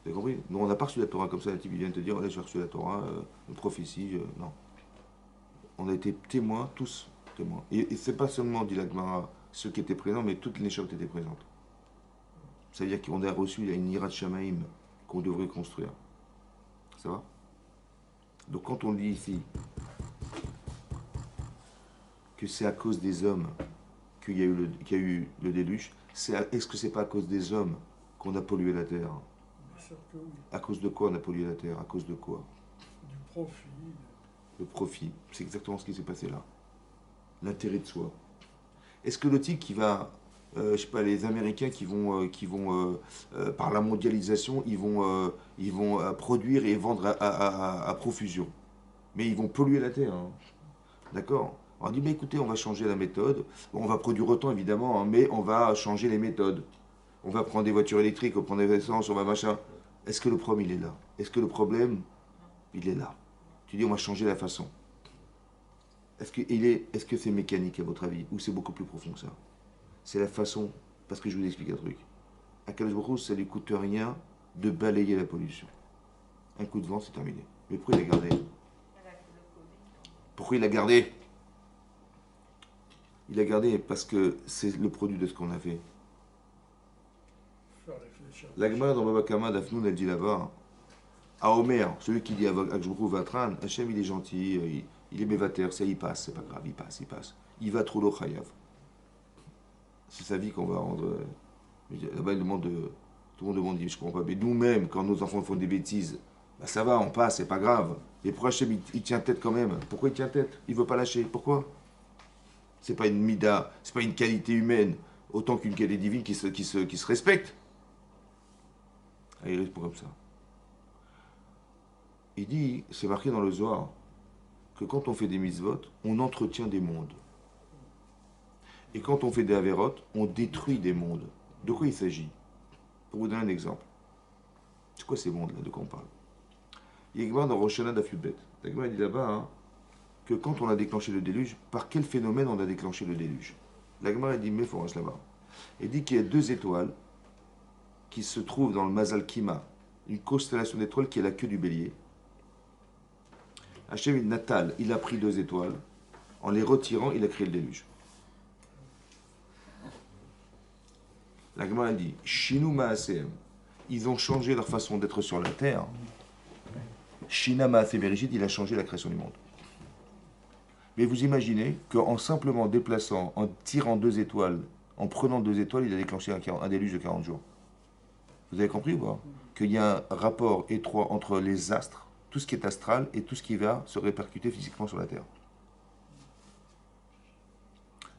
avez compris? Non, on n'a pas reçu la Torah comme ça. Un type, il vient te dire, voilà, j'ai reçu la Torah, une prophétie. Non. On a été témoins, tous témoins. Et c'est pas seulement, dit la Gemara, ceux qui étaient présents, mais toutes les choses étaient présentes. C'est-à-dire qu'on a reçu une Yirat Shamaïm qu'on devrait construire. Ça va? Donc quand on dit ici que c'est à cause des hommes qu'il y a eu le déluge, est-ce que c'est pas à cause des hommes qu'on a pollué la Terre? Bien sûr que oui. À cause de quoi on a pollué la Terre? À cause de quoi? Du profit. Le profit. C'est exactement ce qui s'est passé là. L'intérêt de soi. Est-ce que le type qui va, je sais pas, les Américains par la mondialisation, ils vont produire et vendre à profusion. Mais ils vont polluer la Terre. Hein. D'accord? On dit, mais écoutez, on va changer la méthode. Bon, on va produire autant, évidemment, hein, mais on va changer les méthodes. On va prendre des voitures électriques, on va prendre des essences, on va machin. Est-ce que le problème, il est là? Est-ce que le problème, il est là? Tu dis, on va changer la façon. Est-ce que c'est mécanique, à votre avis? Ou c'est beaucoup plus profond que ça? C'est la façon, parce que je vous explique un truc. À Kadosh Baruch Hu, ça ne lui coûte rien de balayer la pollution. Un coup de vent, c'est terminé. Mais pourquoi il l'a gardé? Pourquoi il l'a gardé? Il l'a gardé parce que c'est le produit de ce qu'on a fait. Faire réfléchir. La Gemara dans Baba Kama d'Afnoun, elle dit là-bas, à Omer, celui qui dit à Akjbrou Vatran, Hachem il est gentil, il est mévater, ça il passe, c'est pas grave, il passe. Il va trop chayav. C'est sa vie qu'on va rendre. Là-bas, tout le monde demande, je comprends pas, mais nous-mêmes, quand nos enfants font des bêtises, bah ça va, on passe, c'est pas grave. Et pourquoi Hachem il tient tête quand même? Pourquoi il tient tête? Il veut pas lâcher. Pourquoi? C'est pas une mida, c'est pas une qualité humaine, autant qu'une qualité divine qui se respecte. Ah, il répond comme ça. Il dit, c'est marqué dans le Zohar, que quand on fait des mitzvot, on entretient des mondes. Et quand on fait des avérotes, on détruit des mondes. De quoi il s'agit? Pour vous donner un exemple. C'est quoi ces mondes-là? De quoi on parle? Il y a dans Rosh Hashanah d'Afubet. La Gemara dit là-bas hein, que quand on a déclenché le déluge, par quel phénomène on a déclenché le déluge? La Gemara dit, mais Forash là-bas. Elle dit qu'il y a 2 étoiles qui se trouvent dans le Mazal Kima, une constellation d'étoiles qui est la queue du bélier. Hachem Natal, il a pris 2 étoiles. En les retirant, il a créé le déluge. La Gemara dit, Shinu Maasem, ils ont changé leur façon d'être sur la terre. Shina Maaseh Bereshit, il a changé la création du monde. Mais vous imaginez qu'en simplement déplaçant, en tirant 2 étoiles, en prenant 2 étoiles, il a déclenché un déluge de 40 jours. Vous avez compris ou pas? Qu'il y a un rapport étroit entre les astres, tout ce qui est astral, et tout ce qui va se répercuter physiquement sur la terre.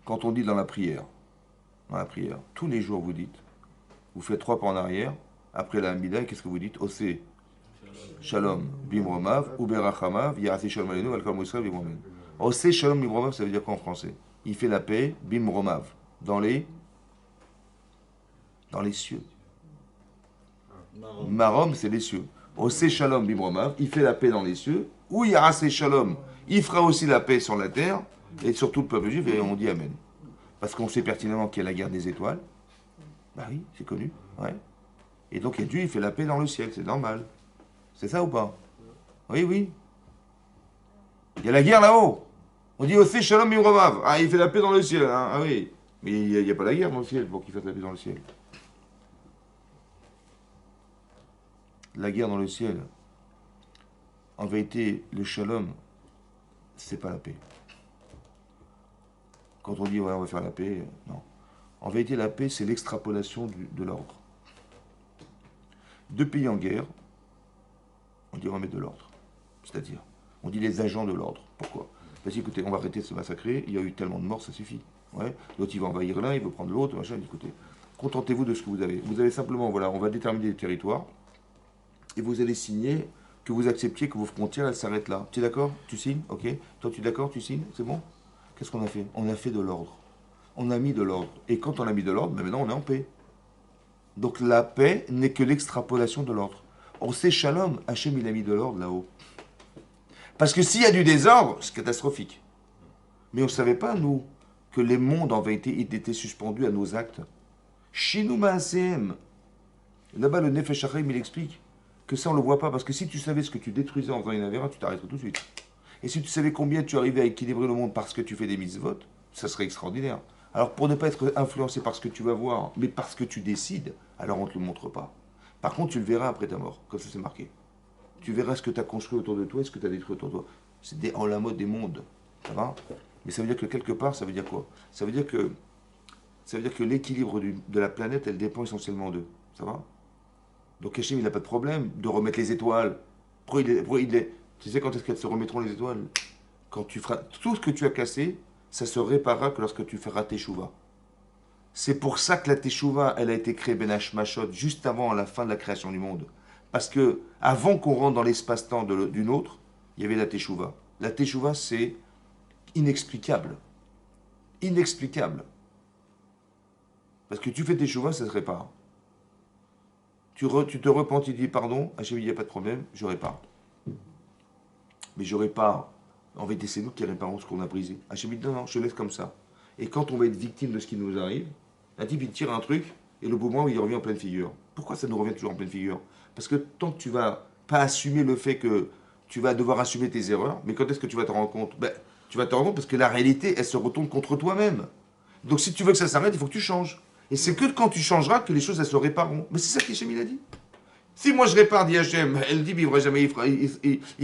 Quand on dit dans la prière, tous les jours vous dites, vous faites 3 pas en arrière, après la Hamida, qu'est-ce que vous dites? Osé, Shalom, Bimromav, Uberachamav, Yarasi Shalom Alenu, Alkal Moïsraël, Bimromav. Osé Shalom, Bimromav, ça veut dire quoi en français? Il fait la paix, Bimromav, dans les cieux. Marom, c'est les cieux. Osé Shalom, Bimromav, il fait la paix dans les cieux, ou Yarasi Shalom, il fera aussi la paix sur la terre, et sur tout le peuple juif, et on dit Amen. Parce qu'on sait pertinemment qu'il y a la guerre des étoiles. Bah oui, c'est connu. Ouais. Et donc Dieu, il fait la paix dans le ciel, c'est normal. C'est ça ou pas? Oui, oui. Il y a la guerre là-haut. On dit aussi Shalom Bimromav. Ah, il fait la paix dans le ciel. Hein. Ah oui. Mais il n'y a pas la guerre dans le ciel pour qu'il fasse la paix dans le ciel. La guerre dans le ciel. En vérité, le Shalom, c'est pas la paix. Quand on dit ouais, on va faire la paix, non. En vérité, la paix, c'est l'extrapolation de l'ordre. 2 pays en guerre, on dit on va mettre de l'ordre. C'est-à-dire, on dit les agents de l'ordre. Pourquoi? Parce qu'écoutez, on va arrêter de se massacrer, il y a eu tellement de morts, ça suffit. Ouais. L'autre, il va envahir l'un, il veut prendre l'autre, machin. Écoutez, contentez-vous de ce que vous avez. Vous avez simplement, voilà, on va déterminer les territoires, et vous allez signer que vous acceptiez que vos frontières, elles s'arrêtent là. Tu es d'accord? Tu signes? Ok. Toi, tu es d'accord? Tu signes? C'est bon? Qu'est-ce qu'on a fait? On a fait de l'ordre. On a mis de l'ordre. Et quand on a mis de l'ordre, maintenant on est en paix. Donc la paix n'est que l'extrapolation de l'ordre. On sait Shalom, Hachem il a mis de l'ordre là-haut. Parce que s'il y a du désordre, c'est catastrophique. Mais on ne savait pas, nous, que les mondes en vérité étaient suspendus à nos actes. Shinu Maasem. Là-bas, le Nefesh HaChaim, il explique que ça on ne le voit pas. Parce que si tu savais ce que tu détruisais en faisant une avéra, tu t'arrêterais tout de suite. Et si tu savais combien tu arrivais à équilibrer le monde parce que tu fais des mitzvot, ça serait extraordinaire. Alors pour ne pas être influencé par ce que tu vas voir, mais parce que tu décides, alors on ne te le montre pas. Par contre, tu le verras après ta mort, comme ça c'est marqué. Tu verras ce que tu as construit autour de toi et ce que tu as détruit autour de toi. C'est en la mode des mondes. Ça va? Mais ça veut dire que quelque part, ça veut dire quoi? Ça veut dire que l'équilibre de la planète, elle dépend essentiellement d'eux. Ça va? Donc Hachem, il n'a pas de problème de remettre les étoiles. Tu sais quand est-ce qu'elles se remettront les étoiles? Quand tu feras tout ce que tu as cassé, ça se réparera que lorsque tu feras teshuva. C'est pour ça que la teshuva, elle a été créée Ben Hashmashot juste avant la fin de la création du monde. Parce que avant qu'on rentre dans l'espace-temps d'une autre, il y avait la teshuva. La teshuva, c'est inexplicable. Inexplicable. Parce que tu fais teshuva, ça se répare. Tu te repens, tu dis pardon, Hachem, il n'y a pas de problème, je répare. Mais je répare. En vérité, c'est nous qui réparons ce qu'on a brisé. Hachem dit non, non, je laisse comme ça. Et quand on va être victime de ce qui nous arrive, un type il tire un truc et le moment il revient en pleine figure. Pourquoi ça nous revient toujours en pleine figure? Parce que tant que tu vas pas assumer le fait que tu vas devoir assumer tes erreurs, mais quand est-ce que tu vas te rendre compte? Ben, tu vas te rendre compte parce que la réalité, elle se retourne contre toi-même. Donc si tu veux que ça s'arrête, il faut que tu changes. Et c'est que quand tu changeras que les choses elles se répareront. Mais c'est ça qu'Hachem il a dit. Si moi je répare, dit Hachem, elle dit il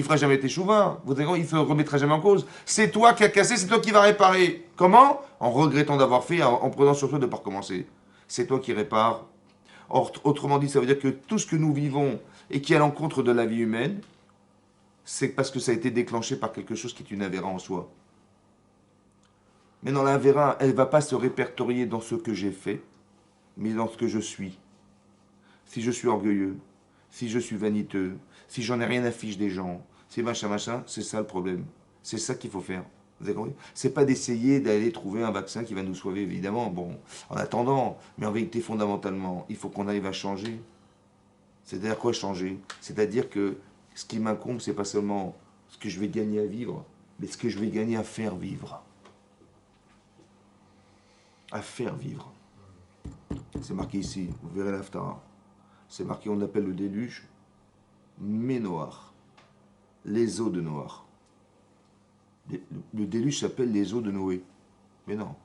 fera jamais tes chouvins, il ne se remettra jamais en cause. C'est toi qui as cassé, c'est toi qui vas réparer. Comment? En regrettant d'avoir fait, en prenant sur toi de ne pas recommencer. C'est toi qui répares. Or, autrement dit, ça veut dire que tout ce que nous vivons et qui est à l'encontre de la vie humaine, c'est parce que ça a été déclenché par quelque chose qui est une avéra en soi. Mais dans l'avéra, elle ne va pas se répertorier dans ce que j'ai fait, mais dans ce que je suis. Si je suis orgueilleux, si je suis vaniteux, si j'en ai rien à fiche des gens, c'est machin, c'est ça le problème. C'est ça qu'il faut faire. Vous avez compris? C'est pas d'essayer d'aller trouver un vaccin qui va nous sauver, évidemment. Bon, en attendant, mais en vérité, fondamentalement, il faut qu'on arrive à changer. C'est-à-dire quoi changer? C'est-à-dire que ce qui m'incombe, c'est pas seulement ce que je vais gagner à vivre, mais ce que je vais gagner à faire vivre. À faire vivre. C'est marqué ici, vous verrez l'Haftara. C'est marqué, on appelle le déluge, Ménoar, les eaux de Noir. Le déluge s'appelle les eaux de Noé. Mais non.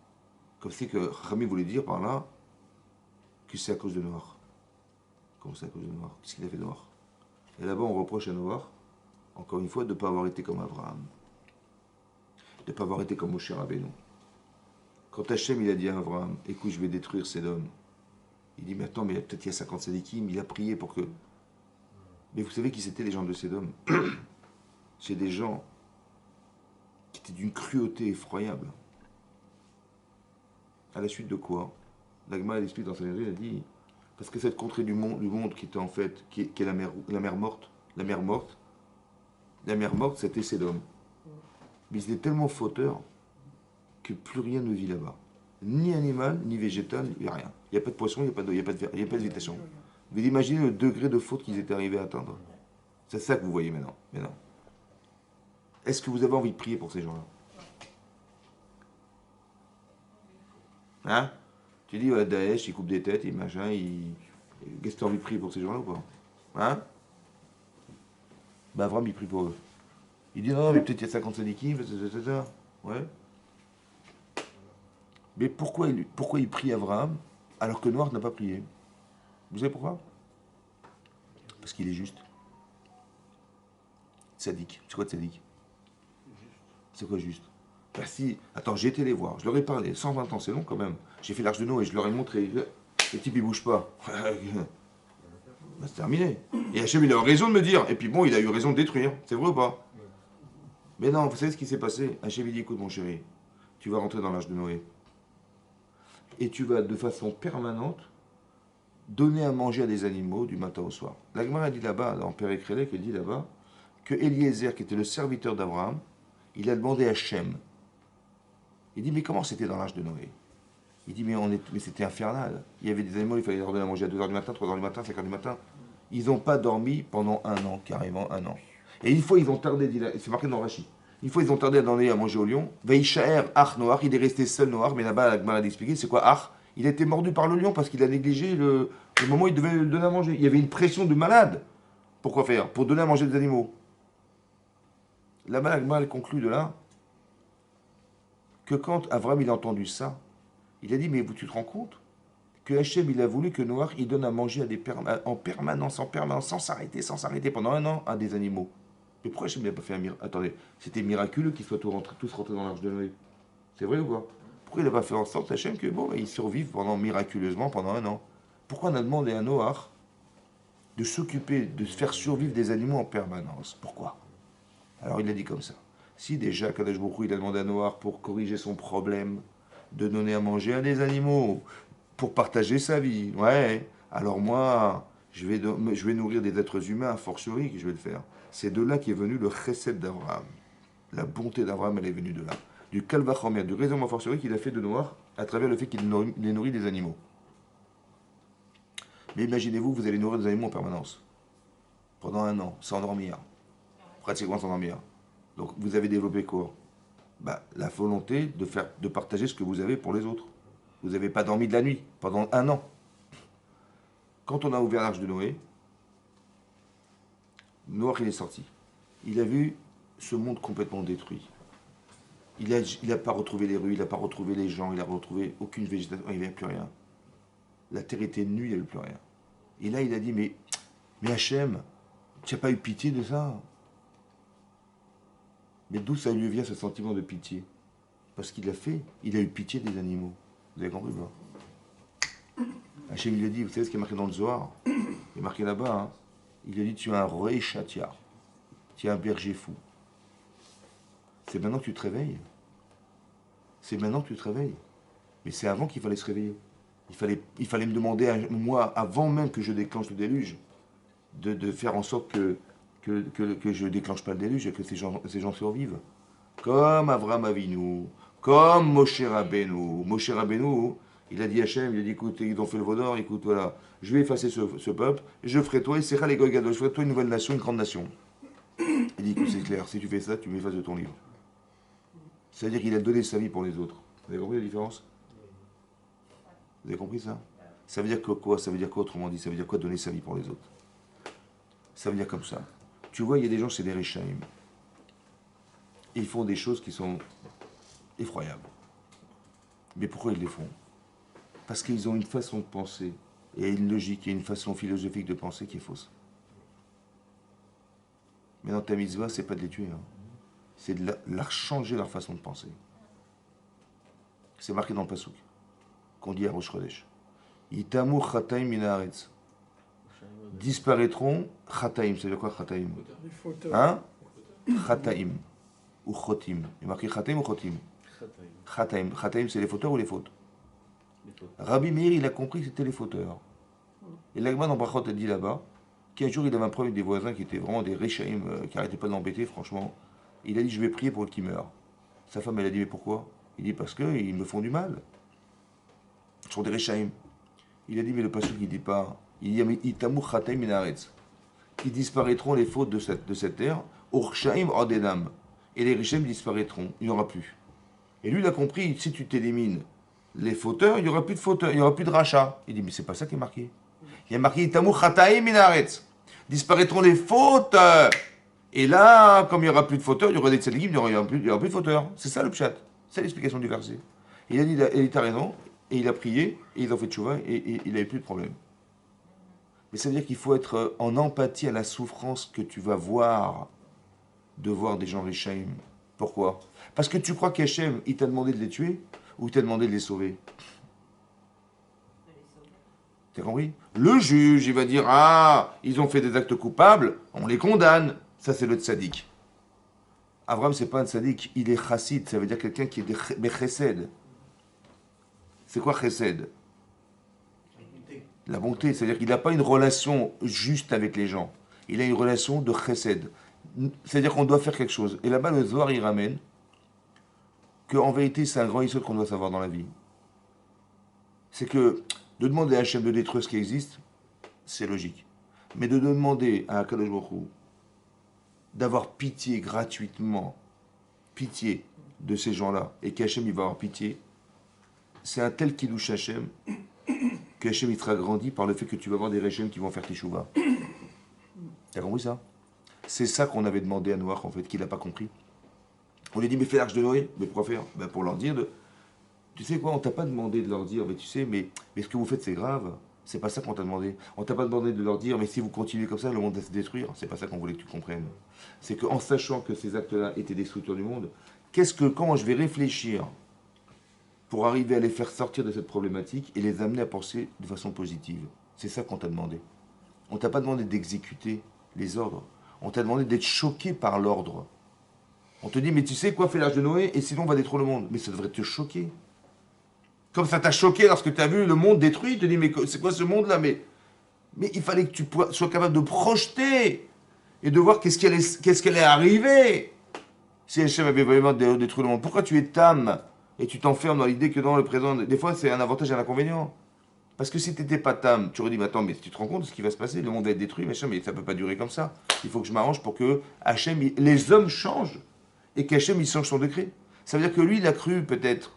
Comme si que Rami voulait dire par là que c'est à cause de Noir. Comment c'est à cause de Noir? Qu'est-ce qu'il a fait de Noir? Et là-bas, on reproche à Noir, encore une fois, de ne pas avoir été comme Abraham. De ne pas avoir été comme Moshe Rabbeinu. Quand Hachem il a dit à Abraham, écoute, je vais détruire Sédom. Il dit, mais attends, mais peut-être il y a 50 Sadikim, il a prié pour que... Mais vous savez qui c'était les gens de Sédom? C'est des gens qui étaient d'une cruauté effroyable. À la suite de quoi? L'Agma, elle explique dans sa lettre, elle dit, parce que cette contrée du monde qui était en fait, qui est la mer morte, c'était Sédom. Mais ils étaient tellement fauteurs que plus rien ne vit là-bas. Ni animal, ni végétal, il n'y a rien. Il n'y a pas de poisson, il n'y a pas d'eau, il n'y a pas de végétation. Vous imaginez le degré de faute qu'ils étaient arrivés à atteindre? C'est ça que vous voyez maintenant. Mais non. Est-ce que vous avez envie de prier pour ces gens-là? Hein? Tu dis, Daesh, il coupe des têtes, il machin, qu'est-ce que tu as envie de prier pour ces gens-là ou pas? Hein? Ben, Abraham, il prie pour eux. Il dit, non, mais peut-être il y a 50 sadikim, etc. Ouais. Mais pourquoi il prie Abraham alors que Noir n'a pas prié? Vous savez pourquoi? Parce qu'il est juste. Tzadik. C'est quoi tzadik? C'est quoi juste? Ben si, attends, j'ai été les voir, je leur ai parlé, 120 ans, c'est long quand même. J'ai fait l'arche de Noé, je leur ai montré. Le type il bouge pas. Ben, c'est terminé. Et Hachem il a eu raison de me dire, et puis bon, il a eu raison de détruire. C'est vrai ou pas? Mais non, vous savez ce qui s'est passé? Hachem il dit, écoute mon chéri, tu vas rentrer dans l'arche de Noé. Et tu vas de façon permanente donner à manger à des animaux du matin au soir. La Gemara dit là-bas, en Père Écrélec, elle dit là-bas, que Eliezer, qui était le serviteur d'Abraham, il a demandé à Shem. Il dit, mais comment c'était dans l'âge de Noé? Il dit, mais c'était infernal. Il y avait des animaux, il fallait leur donner à manger à 2h du matin, 3h du matin, 5h du matin. Ils n'ont pas dormi pendant 1 an, carrément 1 an. Et une fois, ils ont tardé, c'est marqué dans Rachi, une fois, ils ont tardé à donner à manger au lion. Vaïchaer, Ach Noir, il est resté seul Noir, mais là-bas, la Gemara a expliqué, c'est quoi Ach? Il a été mordu par le lion parce qu'il a négligé le moment où il devait le donner à manger. Il y avait une pression de malade. Pourquoi faire? Pour donner à manger des animaux. Là-bas, la Gemara conclut de là que quand Abraham il a entendu ça, il a dit, mais tu te rends compte que Hachem il a voulu que Noir il donne à manger en permanence, sans s'arrêter pendant 1 an à des animaux. Mais pourquoi Hachem n'a pas fait un miracle? Attendez, c'était miraculeux qu'ils soient tous rentrés dans l'arche de Noé. C'est vrai ou pas? Pourquoi il n'a pas fait en sorte, Hachem, que bon, ils survivent miraculeusement pendant 1 an? Pourquoi on a demandé à Noach de s'occuper, de se faire survivre des animaux en permanence. Pourquoi? Alors il a dit comme ça. Si déjà Kadosh Baruch Hu, il a demandé à Noir pour corriger son problème, de donner à manger à des animaux, pour partager sa vie, ouais, alors moi, je vais nourrir des êtres humains, a fortiori que je vais le faire. C'est de là qu'est venu le chesed d'Abraham. La bonté d'Abraham, elle est venue de là. Du kalvachomer, du raisonnement fortiori qu'il a fait de Noir à travers le fait qu'il nourrit des animaux. Mais imaginez-vous, vous allez nourrir des animaux en permanence. Pendant un an, sans dormir. Pratiquement sans dormir. Donc vous avez développé quoi? La volonté de partager ce que vous avez pour les autres. Vous n'avez pas dormi de la nuit pendant un an. Quand on a ouvert l'arche de Noé, Noach il est sorti. Il a vu ce monde complètement détruit. Il n'a pas retrouvé les rues, il n'a pas retrouvé les gens, il n'a retrouvé aucune végétation, il n'y avait plus rien. La terre était nue, il n'y avait plus rien. Et là il a dit, mais Hachem, tu n'as pas eu pitié de ça? Mais d'où ça lui vient ce sentiment de pitié? Parce qu'il a fait, il a eu pitié des animaux. Vous avez compris pas? Hachem lui a dit, vous savez ce qui est marqué dans le Zohar? Il est marqué là-bas, hein? Il a dit, tu es un roi chatia, tu es un berger fou. C'est maintenant que tu te réveilles. C'est maintenant que tu te réveilles. Mais c'est avant qu'il fallait se réveiller. Il fallait me demander, moi, avant même que je déclenche le déluge, de faire en sorte que je ne déclenche pas le déluge et que ces gens survivent. Comme Avraham Avinu, comme Moshe Rabbeinu. Moshe Rabbeinu, il a dit à Hachem, il a dit, écoute, ils ont fait le Vaudor, écoute, voilà, je vais effacer ce peuple, et je ferai toi, et Sera les Goy Gadol, je ferai toi une nouvelle nation, une grande nation. Il dit, écoute, c'est clair, si tu fais ça, tu m'effaces de ton livre. C'est-à-dire qu'il a donné sa vie pour les autres. Vous avez compris la différence? Vous avez compris ça? Ça veut dire quoi? Ça veut dire quoi, autrement dit? Ça veut dire quoi, donner sa vie pour les autres? Ça veut dire comme ça. Tu vois, il y a des gens, c'est des Réchaïm. Ils font des choses qui sont effroyables. Mais pourquoi ils les font? Parce qu'ils ont une façon de penser, et une logique, et une façon philosophique de penser qui est fausse. Mais dans ta mitzvah, c'est pas de les tuer. Hein. C'est de leur changer leur façon de penser. C'est marqué dans le Passouk, qu'on dit à Rosh Chodesh. Itamu chataim min haaretz. Disparaîtront chataim. Ça veut dire quoi chataim? Les fauteurs. Hein? Chataim. Ou chotim. Il est marqué chataim ou chotim? Chataim. Chataim, c'est les fauteurs ou les fautes? Rabbi Meir, il a compris que c'était les fauteurs. Et l'Agma dans Brachot a dit là-bas qu'un jour il avait un problème avec des voisins qui étaient vraiment des Réchaïm, qui n'arrêtaient pas de l'embêter, franchement. Il a dit, je vais prier pour qu'il meure. Sa femme, elle a dit, mais pourquoi? Il dit, parce qu'ils me font du mal. Ils sont des Réchaïm. Il a dit, mais le pasteur, il dit pas. Il dit, mais Itamu Chataim Minaretz. Ils disparaîtront les fautes de cette terre. Urshaim Odenam. Et les Réchaïm disparaîtront. Il n'y aura plus. Et lui, il a compris, si tu t'élimines les fauteurs, il n'y aura plus de fauteurs, il n'y aura plus de rachat. Il dit, mais c'est pas ça qui est marqué. Il y a marqué Itamu Chataim Minaretz. Disparaîtront les fauteurs. Et là, comme il n'y aura plus de fauteurs, il y aura des tzadikim, il n'y aura plus de fauteurs. C'est ça le pshat. C'est l'explication du verset. Il a dit, il a raison, et il a prié, et ils ont fait tchouva, et il n'avait plus de problème. Mais ça veut dire qu'il faut être en empathie à la souffrance que tu vas voir de voir des gens Réchaïm. Pourquoi? Parce que tu crois qu'Hachem, il t'a demandé de les tuer, ou il t'a demandé de les sauver? T'as compris? Le juge, il va dire, ah, ils ont fait des actes coupables, on les condamne. Ça, c'est le tzaddik. Abraham, c'est pas un tzaddik, il est chassid, ça veut dire quelqu'un qui est de chesed. C'est quoi chesed? La bonté, c'est-à-dire qu'il n'a pas une relation juste avec les gens. Il a une relation de chesed. C'est-à-dire qu'on doit faire quelque chose. Et là-bas, le Zohar, il ramène qu'en vérité, c'est un grand histoire qu'on doit savoir dans la vie. C'est que de demander à Hachem de détruire ce qui existe, c'est logique. Mais de demander à Kadosh Baruch Hu d'avoir pitié gratuitement, pitié de ces gens-là, et qu'Hachem il va avoir pitié, c'est un tel kiddush Hachem, que Hachem il sera grandi par le fait que tu vas voir des Réchaïm qui vont faire teshuva. T'as compris ça? C'est ça qu'on avait demandé à Noach, en fait, qu'il n'a pas compris. On lui a dit, mais fais l'arche de Noé. Mais pourquoi faire? Ben pour leur dire, tu sais quoi, on t'a pas demandé de leur dire, mais tu sais, mais ce que vous faites c'est grave. C'est pas ça qu'on t'a demandé. On t'a pas demandé de leur dire, mais si vous continuez comme ça, le monde va se détruire. C'est pas ça qu'on voulait que tu comprennes. C'est qu'en sachant que ces actes-là étaient destructeurs du monde, comment je vais réfléchir pour arriver à les faire sortir de cette problématique et les amener à penser de façon positive? C'est ça qu'on t'a demandé. On t'a pas demandé d'exécuter les ordres. On t'a demandé d'être choqué par l'ordre. On te dit, mais tu sais quoi, fais l'âge de Noé, et sinon on va détruire le monde. Mais ça devrait te choquer. Comme ça t'a choqué lorsque tu as vu le monde détruit, tu te dis, mais c'est quoi ce monde-là, mais il fallait que tu sois capable de projeter et de voir qu'est-ce qui allait arriver si Hachem avait vraiment détruit le monde. Pourquoi tu es tam et tu t'enfermes dans l'idée que dans le présent, des fois c'est un avantage et un inconvénient. Parce que si tu n'étais pas tam, tu aurais dit, mais attends, mais tu te rends compte de ce qui va se passer, le monde va être détruit, machin, mais ça ne peut pas durer comme ça. Il faut que je m'arrange pour que Hachem, les hommes changent et qu'Hachem il change son décret. Ça veut dire que lui, il a cru peut-être.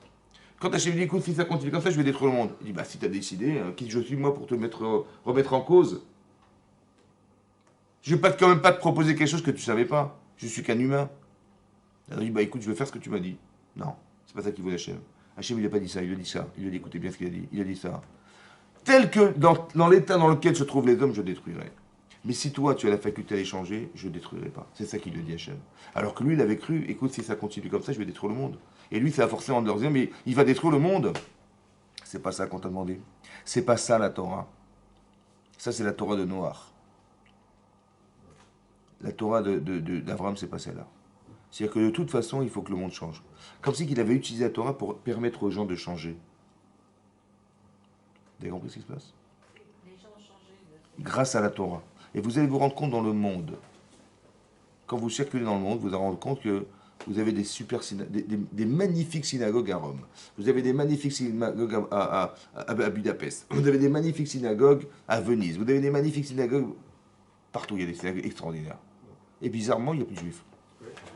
Quand Hachem dit, écoute, si ça continue comme ça, je vais détruire le monde. Il dit, bah si tu as décidé, qui je suis moi pour te remettre en cause? Je ne vais quand même pas te proposer quelque chose que tu ne savais pas. Je suis qu'un humain. Il a dit, bah écoute, je vais faire ce que tu m'as dit. Non, c'est pas ça qu'il voulait Hachem. Hachem, il n'a pas dit ça, il a dit ça. Il a dit, écoutez bien ce qu'il a dit. Il a dit ça. Tel que dans l'état dans lequel se trouvent les hommes, je détruirai. Mais si toi, tu as la faculté à les changer, je ne détruirai pas. C'est ça qu'il lui dit Hachem. Alors que lui, il avait cru, écoute, si ça continue comme ça, je vais détruire le monde. Et lui, ça a forcé en leur disant, mais il va détruire le monde. C'est pas ça qu'on t'a demandé. C'est pas ça la Torah. Ça, c'est la Torah de Noach. La Torah d'Abraham, c'est pas celle-là. C'est-à-dire que de toute façon, il faut que le monde change. Comme si qu'il avait utilisé la Torah pour permettre aux gens de changer. Vous avez compris ce qui se passe? Les gens ont changé. Grâce à la Torah. Et vous allez vous rendre compte dans le monde. Quand vous circulez dans le monde, vous allez vous rendre compte que vous avez des magnifiques synagogues à Rome. Vous avez des magnifiques synagogues à Budapest. Vous avez des magnifiques synagogues à Venise. Vous avez des magnifiques synagogues partout. Il y a des synagogues extraordinaires. Et bizarrement, il n'y a plus de juifs.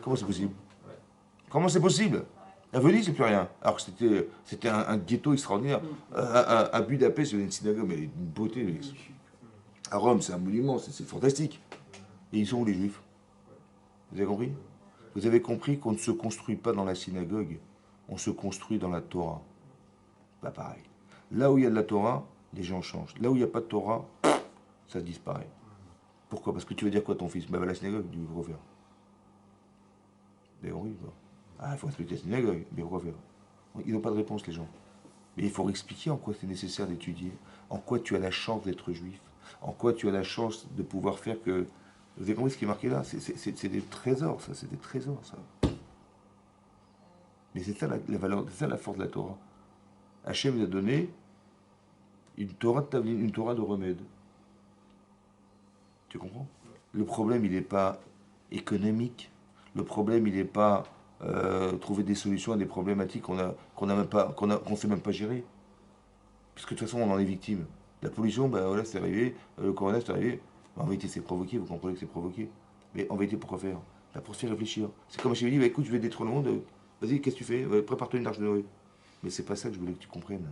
Comment c'est possible? Comment c'est possible? À Venise, c'est plus rien. Alors que c'était un ghetto extraordinaire. À Budapest, il y a une synagogue, mais elle est d'une beauté. À Rome, c'est un monument, c'est fantastique. Et ils sont où les juifs? Vous avez compris? Vous avez compris qu'on ne se construit pas dans la synagogue, on se construit dans la Torah. Pas pareil. Là où il y a de la Torah, les gens changent. Là où il n'y a pas de Torah, ça disparaît. Pourquoi? Parce que tu veux dire quoi ton fils? Bah va à la synagogue, tu veux pourquoi faire? Mais oui, quoi. Ah, il faut respecter la synagogue, mais pourquoi faire? Ils n'ont pas de réponse, les gens. Mais il faut expliquer en quoi c'est nécessaire d'étudier, en quoi tu as la chance d'être juif, en quoi tu as la chance de pouvoir faire que... Vous avez compris ce qui est marqué là? C'est des trésors, ça, c'est des trésors, ça. Mais c'est ça la valeur, c'est ça la force de la Torah. Hachem nous a donné une Torah de Tavlin, une Torah de remède. Tu comprends? Le problème, il n'est pas économique. Le problème, il n'est pas trouver des solutions à des problématiques qu'on ne sait même pas gérer. Puisque de toute façon, on en est victime. La pollution, ben voilà, c'est arrivé. Le corona, c'est arrivé. En vérité, c'est provoqué, vous comprenez que c'est provoqué. Mais en vérité, pourquoi faire? Là, pour se faire réfléchir. C'est comme je me dit, bah, écoute, je vais détruire le monde, vas-y, qu'est-ce que tu fais? Prépare-toi une arche de Noé. Mais c'est pas ça que je voulais que tu comprennes.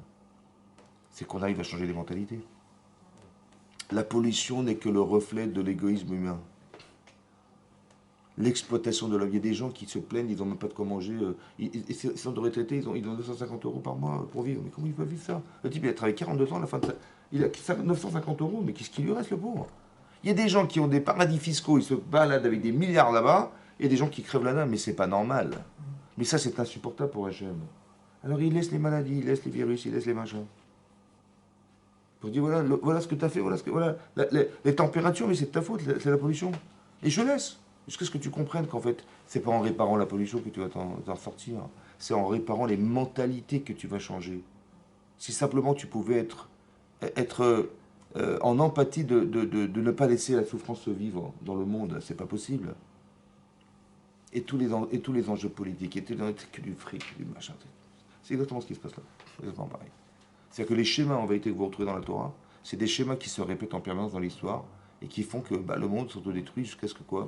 C'est qu'on arrive à changer les mentalités. La pollution n'est que le reflet de l'égoïsme humain. L'exploitation de l'homme. Il y a des gens qui se plaignent, ils n'ont même pas de quoi manger. Ils sont de retraités, ils ont 250 € par mois pour vivre. Mais comment ils peuvent vivre ça? Le type, il a travaillé 42 ans, à la fin de il a 950 €, mais qu'est-ce qui lui reste, le pauvre? Il y a des gens qui ont des paradis fiscaux, ils se baladent avec des milliards là-bas, et des gens qui crèvent la dalle, mais c'est pas normal. Mais ça, c'est insupportable pour Hachem. Alors il laisse les maladies, il laisse les virus, il laisse les machins. Pour dire, voilà ce que tu as fait, voilà les températures, mais c'est de ta faute, c'est la pollution. Et je laisse. Jusqu'à ce que tu comprennes qu'en fait, c'est pas en réparant la pollution que tu vas t'en sortir. C'est en réparant les mentalités que tu vas changer. Si simplement tu pouvais être en empathie de ne pas laisser la souffrance se vivre dans le monde, c'est pas possible. Et tous les enjeux politiques, et que du fric, du machin. C'est exactement ce qui se passe là. C'est exactement pareil. C'est-à-dire que les schémas en vérité que vous retrouvez dans la Torah, c'est des schémas qui se répètent en permanence dans l'histoire et qui font que le monde s'autodétruit jusqu'à ce que quoi?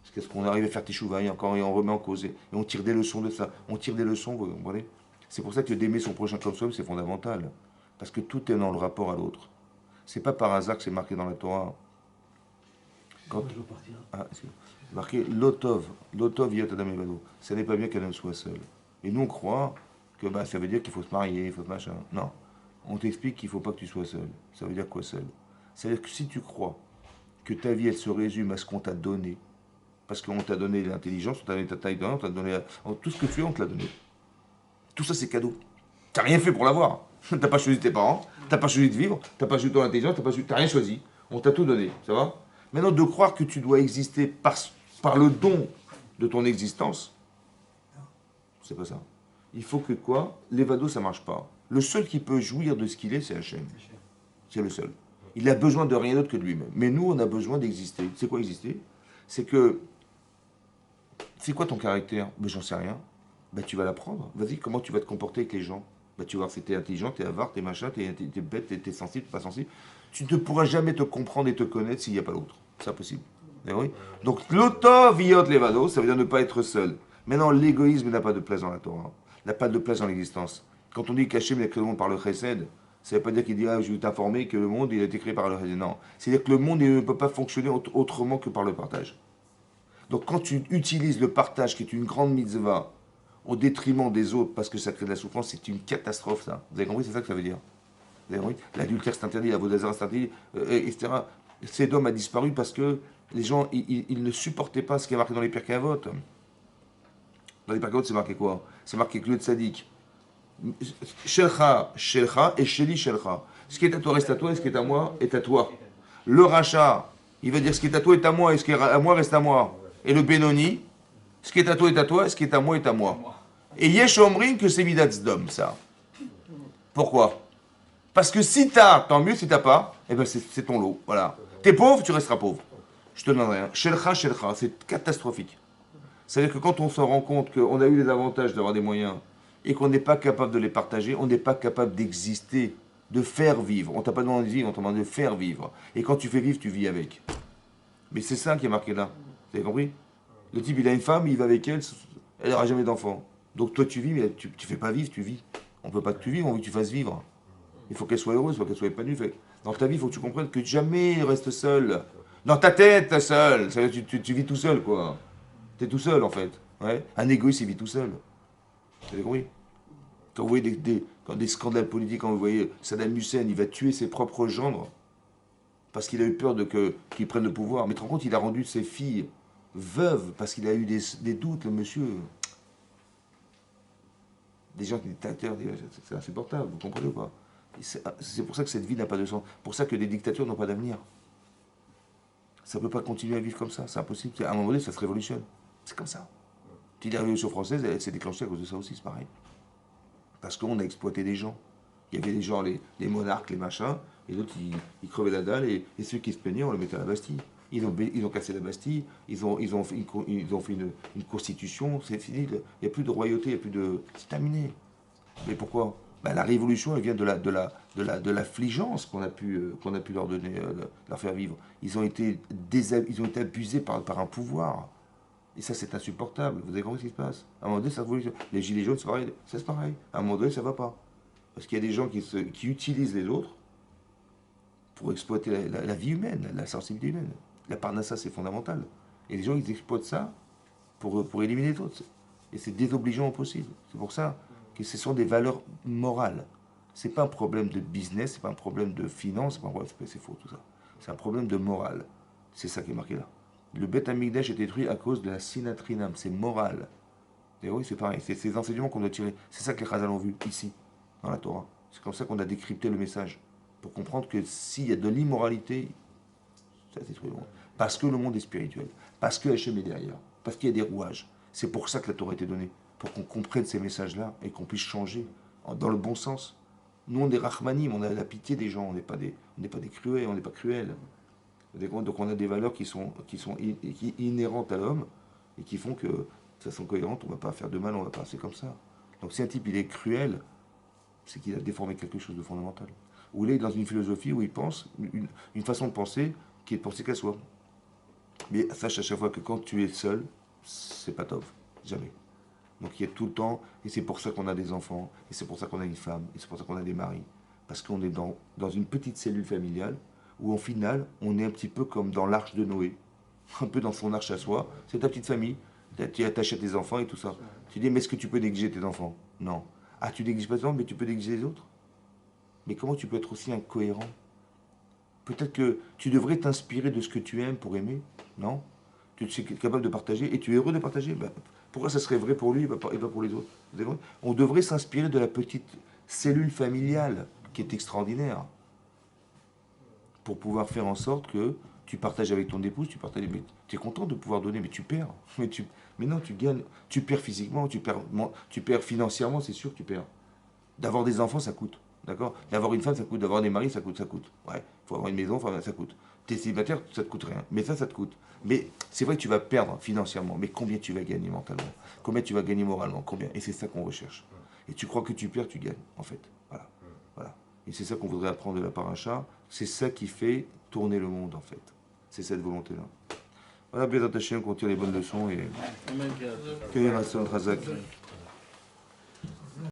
Jusqu'à ce qu'on arrive à faire teshuva et encore et on remet en cause. Et on tire des leçons de ça. On tire des leçons, vous comprenez? C'est pour ça que d'aimer son prochain comme soi, c'est fondamental. Parce que tout est dans le rapport à l'autre. C'est pas par hasard que c'est marqué dans la Torah. Quand... Je dois partir. Ah, c'est marqué Lotov yot adam levado. Ça n'est pas bien qu'un homme soit seul. Et nous on croit que ça veut dire qu'il faut se marier, il faut machin. Non. On t'explique qu'il ne faut pas que tu sois seul. Ça veut dire quoi seul? Ça veut dire que si tu crois que ta vie elle se résume à ce qu'on t'a donné, parce qu'on t'a donné l'intelligence, on t'a donné ta taille d'homme, on t'a donné tout ce que tu es, on te l'a donné. Tout ça c'est cadeau. T'as rien fait pour l'avoir. T'as pas choisi tes parents, t'as pas choisi de vivre, t'as pas choisi ton intelligence, t'as rien choisi. On t'a tout donné, ça va? Maintenant, de croire que tu dois exister par le don de ton existence, c'est pas ça. Il faut que quoi? L'évado, ça marche pas. Le seul qui peut jouir de ce qu'il est, c'est Hachem. C'est le seul. Il a besoin de rien d'autre que de lui-même. Mais nous, on a besoin d'exister. C'est quoi exister? C'est que... C'est quoi ton caractère? Ben, j'en sais rien. Ben, tu vas l'apprendre. Vas-y, comment tu vas te comporter avec les gens? Ben, tu vas voir si t'es intelligent, t'es avare, t'es machin, t'es bête, t'es sensible, t'es pas sensible. Tu ne pourras jamais te comprendre et te connaître s'il n'y a pas l'autre. C'est impossible. Oui. Donc, l'auto-viot levado, ça veut dire ne pas être seul. Maintenant, l'égoïsme n'a pas de place dans la Torah. N'a pas de place dans l'existence. Quand on dit qu'Hachem a créé le monde par le chesed, ça ne veut pas dire qu'il dit, je vais t'informer que le monde il a été créé par le chesed. Non. C'est-à-dire que le monde il ne peut pas fonctionner autrement que par le partage. Donc, quand tu utilises le partage, qui est une grande mitzvah, au détriment des autres, parce que ça crée de la souffrance, c'est une catastrophe, ça. Vous avez compris? C'est ça que ça veut dire. Vous avez compris? L'adultère, c'est interdit, la vaudazara, c'est interdit, etc. Sédom a disparu parce que les gens, ils ne supportaient pas ce qui est marqué dans les Pirkei Avot. Dans les Pirkei Avot, c'est marqué quoi? C'est marqué que le tzaddik. Shelcha, shelcha, et sheli, shelcha. Ce qui est à toi reste à toi, et ce qui est à moi est à toi. Le rachat, il va dire ce qui est à toi est à moi, et ce qui est à moi reste à moi. Et le Benoni, ce qui est à toi est à toi, et ce qui est à moi est à moi. Et Yesh Omrim que c'est Midat Sdom, ça. Pourquoi? Parce que si t'as, tant mieux, si t'as pas, eh ben c'est ton lot. Voilà. T'es pauvre, tu resteras pauvre. Je te donne rien. Shelcha, shelcha, c'est catastrophique. C'est-à-dire que quand on se rend compte qu'on a eu les avantages d'avoir des moyens et qu'on n'est pas capable de les partager, on n'est pas capable d'exister, de faire vivre. On t'a pas demandé de vivre, on t'a demandé de faire vivre. Et quand tu fais vivre, tu vis avec. Mais c'est ça qui est marqué là. Vous avez compris? Le type, il a une femme, il va avec elle, elle n'aura jamais d'enfant. Donc toi, tu vis, mais tu fais pas vivre, tu vis. On peut pas que tu vives, on veut que tu fasses vivre. Il faut qu'elle soit heureuse, il faut qu'elle soit épanouie. Dans ta vie, il faut que tu comprennes que jamais reste seul. Dans ta tête, t'es seul. Ça veut dire que tu vis tout seul, quoi. T'es tout seul, en fait. Ouais. Un égoïste, il vit tout seul. Vous avez compris? Quand vous voyez quand des scandales politiques, quand vous voyez Saddam Hussein, il va tuer ses propres gendres parce qu'il a eu peur qu'il prenne le pouvoir. Mais tu te rends compte, il a rendu ses filles veuves parce qu'il a eu des doutes, le monsieur. Des gens, des dictateurs, c'est insupportable, vous comprenez ou pas? C'est pour ça que cette vie n'a pas de sens. Pour ça que les dictatures n'ont pas d'avenir. Ça ne peut pas continuer à vivre comme ça. C'est impossible. À un moment donné, ça se révolutionne. C'est comme ça. Puis la Révolution française, elle s'est déclenchée à cause de ça aussi, c'est pareil. Parce qu'on a exploité des gens. Il y avait des gens, les monarques, les machins, et d'autres, ils crevaient la dalle, et ceux qui se plaignaient, on les mettait à la Bastille. Ils ont cassé la Bastille, ils ont fait une constitution, c'est fini. Il n'y a plus de royauté, il n'y a plus de... C'est terminé. Mais pourquoi? La révolution, elle vient de l'affligence qu'on a pu leur donner, leur faire vivre. Ils ont été abusés par un pouvoir. Et ça, c'est insupportable. Vous avez compris ce qui se passe? À un moment donné, ça évolue. Les gilets jaunes, c'est pareil. Ça, c'est pareil. À un moment donné, ça ne va pas. Parce qu'il y a des gens qui utilisent les autres pour exploiter la vie humaine, la sensibilité humaine. La parnassa, c'est fondamental. Et les gens, ils exploitent ça pour éliminer les autres. Et c'est désobligeant au possible. C'est pour ça que ce sont des valeurs morales. Ce n'est pas un problème de business, ce n'est pas un problème de finance, c'est faux tout ça. C'est un problème de morale. C'est ça qui est marqué là. Le Beth Amikdash est détruit à cause de la sinatrinam, c'est moral. Et oui, c'est pareil, c'est ces enseignements qu'on doit tirer. C'est ça que les Chazal ont vu ici, dans la Torah. C'est comme ça qu'on a décrypté le message. Pour comprendre que s'il y a de l'immoralité, ça détruit le monde. Parce que le monde est spirituel. Parce que Hachem est derrière. Parce qu'il y a des rouages. C'est pour ça que la Torah a été donnée. Pour qu'on comprenne ces messages-là et qu'on puisse changer dans le bon sens. Nous, on est rachmanim, on a la pitié des gens, on n'est pas des cruels, on n'est pas cruels. Donc on a des valeurs qui sont inhérentes à l'homme et qui font que, de façon cohérente, on ne va pas faire de mal, on ne va pas passer comme ça. Donc si un type il est cruel, c'est qu'il a déformé quelque chose de fondamental. Ou il est dans une philosophie où il pense, une façon de penser qui est de penser qu'à soi. Mais sache à chaque fois que quand tu es seul, c'est pas top, jamais. Donc il y a tout le temps, et c'est pour ça qu'on a des enfants, et c'est pour ça qu'on a une femme, et c'est pour ça qu'on a des maris. Parce qu'on est dans une petite cellule familiale, où en final, on est un petit peu comme dans l'arche de Noé, un peu dans son arche à soi, c'est ta petite famille, tu t'achètes tes enfants et tout ça. Tu dis, mais est-ce que tu peux négliger tes enfants? Non. Ah, tu négliges pas tes enfants, mais tu peux négliger les autres? Mais comment tu peux être aussi incohérent? Peut-être que tu devrais t'inspirer de ce que tu aimes pour aimer, non? Tu es capable de partager, et tu es heureux de partager. Pourquoi ça serait vrai pour lui et pas pour les autres? On devrait s'inspirer de la petite cellule familiale qui est extraordinaire. pour pouvoir faire en sorte que tu partages avec ton épouse, tu partages, mais tu es content de pouvoir donner, mais tu perds. Mais non, tu gagnes, tu perds physiquement, tu perds financièrement, c'est sûr que tu perds. D'avoir des enfants, ça coûte. D'accord. D'avoir une femme, ça coûte. D'avoir des maris, ça coûte. Ouais. Il faut avoir une maison, ça coûte. T'es célibataire, ça te coûte rien. Mais ça te coûte. Mais c'est vrai que tu vas perdre financièrement. Mais combien tu vas gagner mentalement? Combien tu vas gagner moralement? Combien? Et c'est ça qu'on recherche. Et tu crois que tu perds, tu gagnes, en fait. Voilà. Voilà. Et c'est ça qu'on voudrait apprendre de la paracha. C'est ça qui fait tourner le monde, en fait. C'est cette volonté-là. Voilà, Bézat Hashem, qu'on tire les bonnes leçons et Amen. que Rasson Razak.